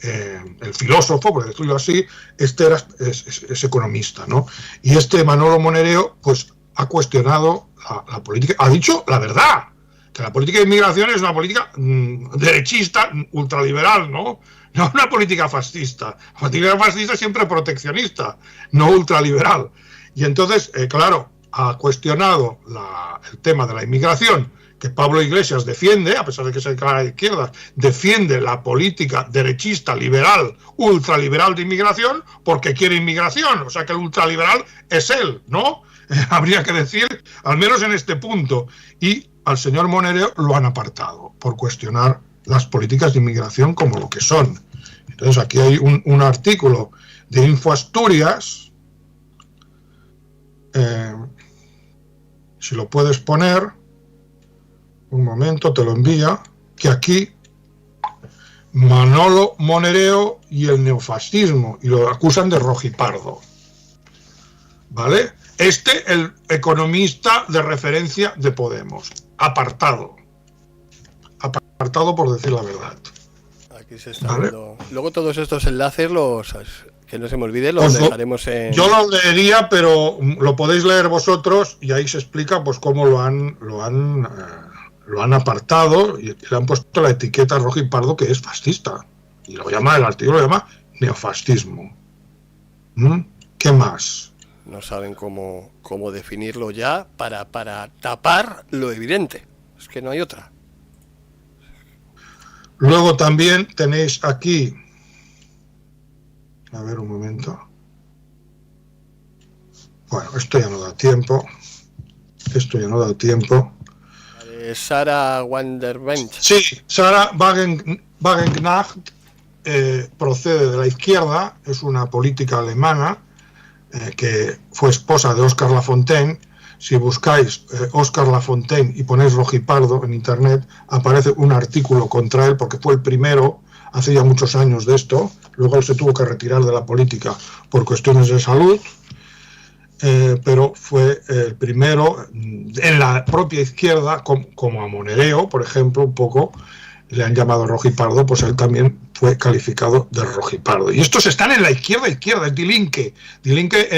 el filósofo, por decirlo así, es economista, ¿no? Y Manolo Monereo, pues, ha cuestionado la política, ha dicho la verdad, que la política de inmigración es una política derechista, ultraliberal, ¿no? No una política fascista. La política fascista siempre proteccionista, no ultraliberal. Y entonces, claro, ha cuestionado el tema de la inmigración, que Pablo Iglesias defiende, a pesar de que se declara de izquierdas, defiende la política derechista, liberal, ultraliberal de inmigración, porque quiere inmigración. O sea que el ultraliberal es él, ¿no? Habría que decir, al menos en este punto. Y al señor Monereo lo han apartado por cuestionar las políticas de inmigración como lo que son. Entonces aquí hay un artículo de Info Asturias, si lo puedes poner, un momento, te lo envía, que aquí Manolo Monereo y el neofascismo, y lo acusan de rojipardo, ¿vale? El economista de referencia de Podemos, apartado por decir la verdad. Aquí se está viendo. Luego todos estos enlaces, que no se me olvide, los dejaremos en... Yo lo leería, pero lo podéis leer vosotros y ahí se explica pues cómo lo han lo han apartado y le han puesto la etiqueta rojo y pardo, que es fascista. Y el artículo lo llama neofascismo. ¿Qué más? No saben cómo definirlo ya para tapar lo evidente. Es que no hay otra. Luego también tenéis aquí, a ver un momento. Bueno, esto ya no da tiempo. Sarah Wanderbench. Sí, Sarah Wagenknecht procede de la izquierda, es una política alemana que fue esposa de Oscar Lafontaine. Si buscáis Oscar Lafontaine y ponéis rojipardo en internet, aparece un artículo contra él, porque fue el primero, hace ya muchos años de esto. Luego él se tuvo que retirar de la política por cuestiones de salud, pero fue el primero en la propia izquierda, como a Monereo, por ejemplo, un poco, le han llamado rojipardo, pues él también fue calificado de rojipardo. Y estos están en la izquierda, es Die Linke. Die Linke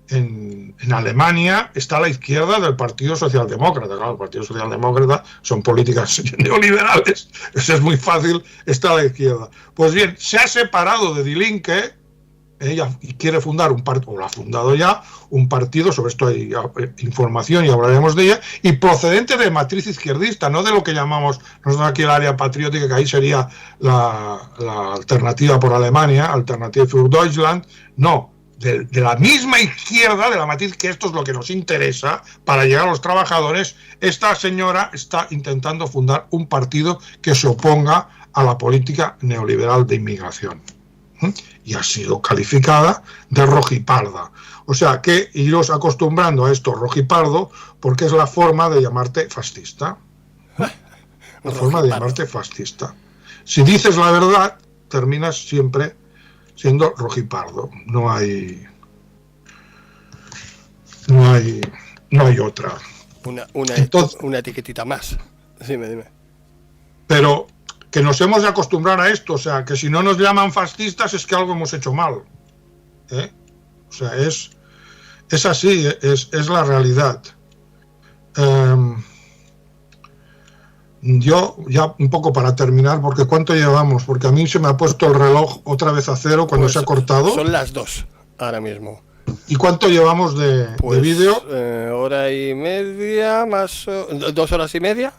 en Alemania está a la izquierda del Partido Socialdemócrata. Claro, el Partido Socialdemócrata son políticas neoliberales, eso es muy fácil, está a la izquierda. Pues bien, se ha separado de Die Linke, ella quiere fundar un partido, o lo ha fundado ya, un partido, sobre esto hay información y hablaremos de ella, y procedente de matriz izquierdista, no de lo que llamamos nosotros aquí el área patriótica, que ahí sería la alternativa por Alemania, Alternative für Deutschland, no, de la misma izquierda, de la matriz, que esto es lo que nos interesa para llegar a los trabajadores. Esta señora está intentando fundar un partido que se oponga a la política neoliberal de inmigración. Y ha sido calificada de rojiparda. O sea que iros acostumbrando a esto rojipardo, porque es la forma de llamarte fascista. La forma de llamarte fascista. Si dices la verdad, terminas siempre siendo rojipardo. No hay otra. Entonces, una etiquetita más. Dime. Pero que nos hemos de acostumbrar a esto, o sea, que si no nos llaman fascistas es que algo hemos hecho mal. O sea, es así, es la realidad. Yo, ya un poco para terminar, porque ¿cuánto llevamos? Porque a mí se me ha puesto el reloj otra vez a cero cuando se ha cortado. Son las 2 ahora mismo. ¿Y cuánto llevamos de vídeo? Hora y media, más 2 horas y media.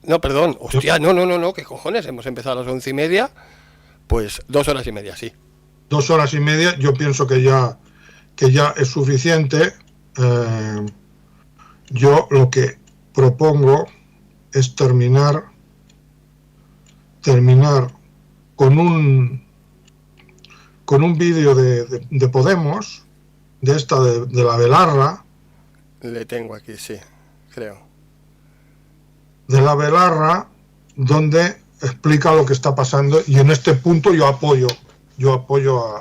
No, perdón, hostia, no, ¿qué cojones? Hemos empezado a las 11:30, pues 2 horas y media, sí. 2 horas y media, yo pienso que ya es suficiente. Yo lo que propongo es terminar con un vídeo de Podemos, de la Belarra. Le tengo aquí, sí, creo. De la Belarra, donde explica lo que está pasando, y en este punto yo apoyo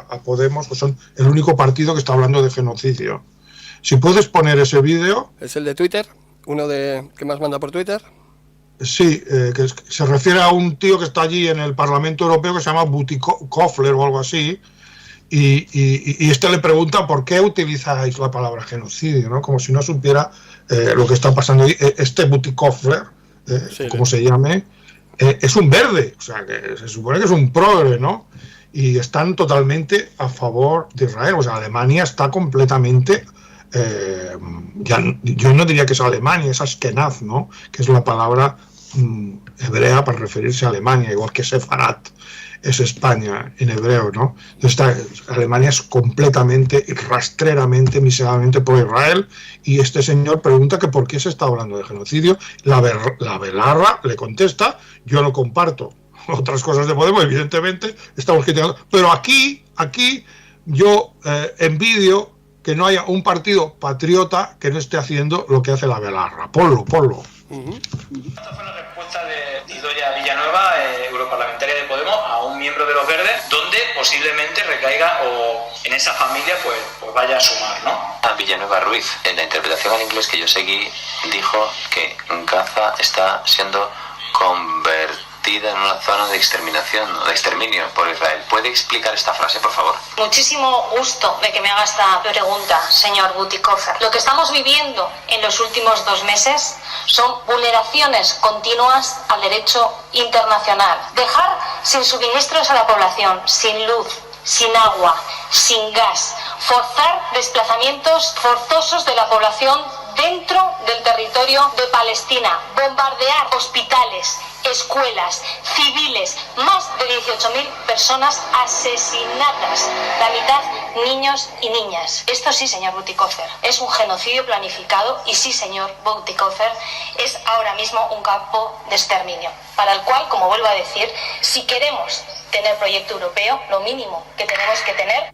a Podemos, que son el único partido que está hablando de genocidio. Si puedes poner ese vídeo. ¿Es el de Twitter? ¿Uno que más manda por Twitter? Sí, que se refiere a un tío que está allí en el Parlamento Europeo que se llama Butikofler o algo así, y este le pregunta por qué utilizáis la palabra genocidio, ¿no? Como si no supiera lo que está pasando. Este Butikofler, como se llame, es un verde, o sea, que se supone que es un progre, ¿no? Y están totalmente a favor de Israel. O sea, Alemania está completamente, yo no diría que es Alemania, es Ashkenaz, ¿no? Que es la palabra hebrea para referirse a Alemania, igual que Sefarat es España en hebreo, ¿no? Alemania es completamente, rastreramente, miserablemente pro Israel, y este señor pregunta que por qué se está hablando de genocidio. La Belarra le contesta: yo no comparto otras cosas de Podemos, evidentemente, estamos criticando, pero aquí yo envidio que no haya un partido patriota que no esté haciendo lo que hace la Belarra. Ponlo. Esta fue la respuesta de Idoia Villanueva, europarlamentaria de Podemos, a un miembro de los Verdes, donde posiblemente recaiga o en esa familia pues vaya a sumar, ¿no? A Villanueva Ruiz, en la interpretación al inglés que yo seguí, dijo que Gaza está siendo convertida convertida en una zona de exterminación o de exterminio por Israel. ¿Puede explicar esta frase, por favor? Muchísimo gusto de que me haga esta pregunta, señor Bütikofer. Lo que estamos viviendo en los últimos 2 meses son vulneraciones continuas al derecho internacional. Dejar sin suministros a la población, sin luz, sin agua, sin gas, forzar desplazamientos forzosos de la población dentro del territorio de Palestina, bombardear hospitales, escuelas, civiles, más de 18.000 personas asesinadas, la mitad niños y niñas. Esto sí, señor Bütikofer, es un genocidio planificado y sí, señor Bütikofer, es ahora mismo un campo de exterminio, para el cual, como vuelvo a decir, si queremos tener proyecto europeo, lo mínimo que tenemos que tener...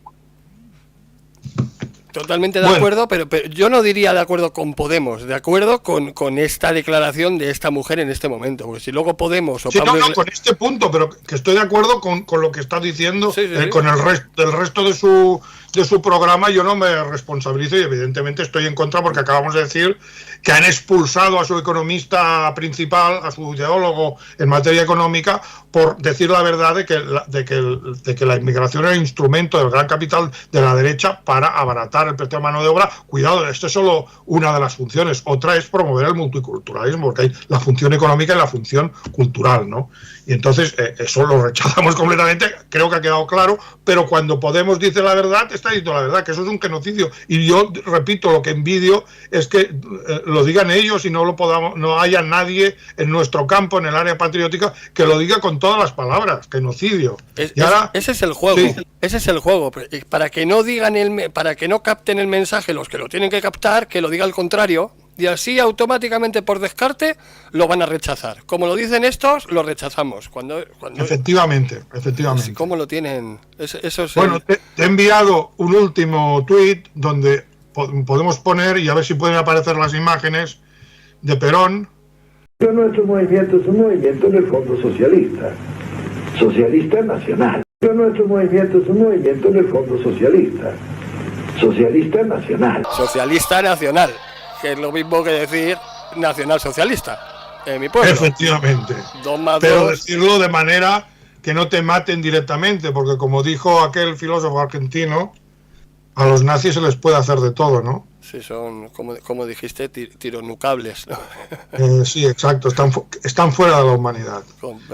Totalmente de acuerdo, pero yo no diría de acuerdo con Podemos, de acuerdo con esta declaración de esta mujer en este momento, porque si luego Podemos o sí, Pablo con este punto, pero que estoy de acuerdo con lo que está diciendo, sí. Con el resto de su programa. Yo no me responsabilizo y evidentemente estoy en contra, porque acabamos de decir que han expulsado a su economista principal, a su ideólogo en materia económica, por decir la verdad de que la inmigración era instrumento del gran capital de la derecha para abaratar el precio de mano de obra. Cuidado, esto es solo una de las funciones. Otra es promover el multiculturalismo, porque hay la función económica y la función cultural, ¿no? Y entonces eso lo rechazamos completamente, creo que ha quedado claro, pero cuando Podemos dice la verdad, está diciendo la verdad, que eso es un genocidio. Y yo repito, lo que envidio es que lo digan ellos y no haya nadie en nuestro campo, en el área patriótica, que lo diga con todas las palabras, genocidio. Ese es el juego, sí. Ese es el juego, para que no digan para que no capten el mensaje los que lo tienen que captar, que lo diga al contrario, y así automáticamente por descarte lo van a rechazar. Como lo dicen estos, lo rechazamos. Cuando efectivamente. ¿Cómo lo tienen? Eso es bueno, te he enviado un último tuit donde podemos poner, y a ver si pueden aparecer las imágenes, de Perón. Nuestro movimiento es un movimiento en el fondo socialista nacional. Nuestro movimiento es un movimiento en el fondo socialista nacional. Socialista nacional, que es lo mismo que decir nacionalsocialista en mi pueblo. Efectivamente. Pero decirlo de manera que no te maten directamente, porque como dijo aquel filósofo argentino, a los nazis se les puede hacer de todo, ¿no? Sí, son, como dijiste, tironucables, ¿no? Sí, exacto, están fuera de la humanidad.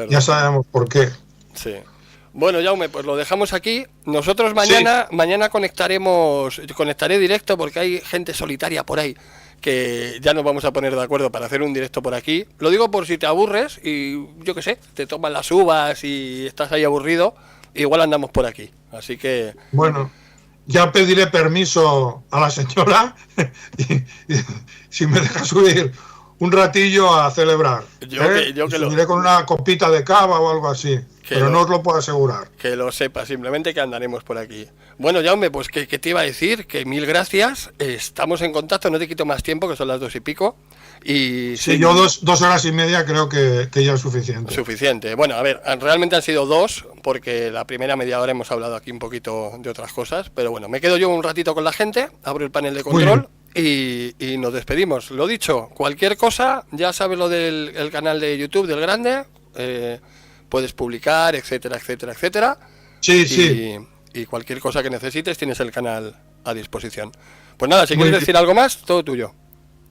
Ya sabemos por qué. Sí. Bueno, Jaume, pues lo dejamos aquí. Nosotros mañana conectaré directo, porque hay gente solitaria por ahí que ya nos vamos a poner de acuerdo para hacer un directo por aquí. Lo digo por si te aburres y yo qué sé, te toman las uvas y estás ahí aburrido, igual andamos por aquí. Así que... Bueno, ya pediré permiso a la señora y si me deja subir un ratillo a celebrar. Subiré con una copita de cava o algo así. Pero no os lo puedo asegurar. Que lo sepa, simplemente que andaremos por aquí. Bueno, Jaume, pues que te iba a decir, que mil gracias, estamos en contacto, no te quito más tiempo, que son las 2:00 y... Sí, yo 2 horas y media creo que ya es suficiente. Suficiente. Bueno, a ver, realmente han sido 2, porque la primera media hora hemos hablado aquí un poquito de otras cosas, pero bueno, me quedo yo un ratito con la gente, abro el panel de control y nos despedimos. Lo dicho, cualquier cosa, ya sabes lo del canal de YouTube del Grande, puedes publicar, etcétera. Sí. Y cualquier cosa que necesites, tienes el canal a disposición. Pues nada, si quieres decir algo más, todo tuyo.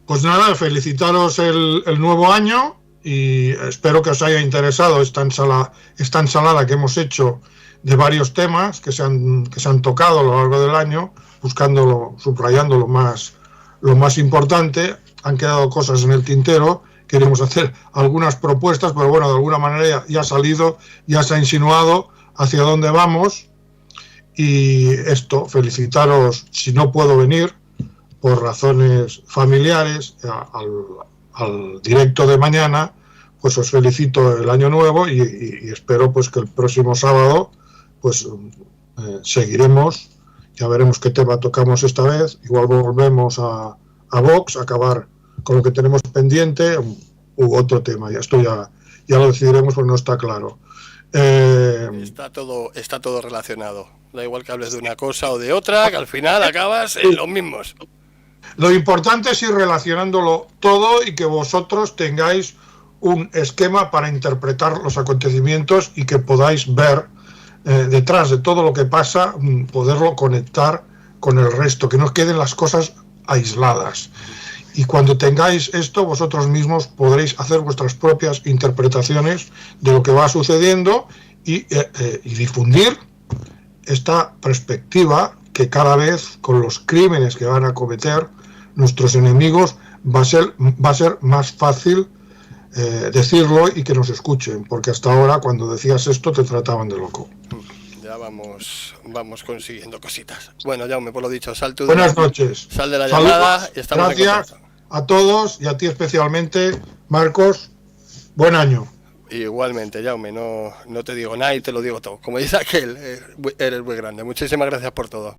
Pues nada, felicitaros el nuevo año y espero que os haya interesado esta ensalada que hemos hecho de varios temas que se han tocado a lo largo del año, subrayando lo más importante. Han quedado cosas en el tintero. Queremos hacer algunas propuestas, pero bueno, de alguna manera ya ha salido, ya se ha insinuado hacia dónde vamos. Y esto, felicitaros, si no puedo venir por razones familiares al directo de mañana, pues os felicito el año nuevo y espero pues que el próximo sábado pues seguiremos, ya veremos qué tema tocamos esta vez, igual volvemos a Vox, a acabar con lo que tenemos pendiente u otro tema, ya lo decidiremos porque no está claro. Está todo relacionado, da igual que hables de una cosa o de otra, que al final acabas en los mismos. Lo importante es ir relacionándolo todo y que vosotros tengáis un esquema para interpretar los acontecimientos y que podáis ver detrás de todo lo que pasa, poderlo conectar con el resto, que no queden las cosas aisladas. Y cuando tengáis esto, vosotros mismos podréis hacer vuestras propias interpretaciones de lo que va sucediendo y difundir esta perspectiva que cada vez, con los crímenes que van a cometer nuestros enemigos, va a ser más fácil decirlo y que nos escuchen, porque hasta ahora cuando decías esto te trataban de loco. Ya vamos consiguiendo cositas. Bueno, Jaume, por lo dicho, buenas noches. Sal de la llamada y estamos en contacto. Gracias a todos y a ti especialmente, Marcos. Buen año. Igualmente, Jaume, no te digo nada y te lo digo todo. Como dice aquel, eres muy grande. Muchísimas gracias por todo.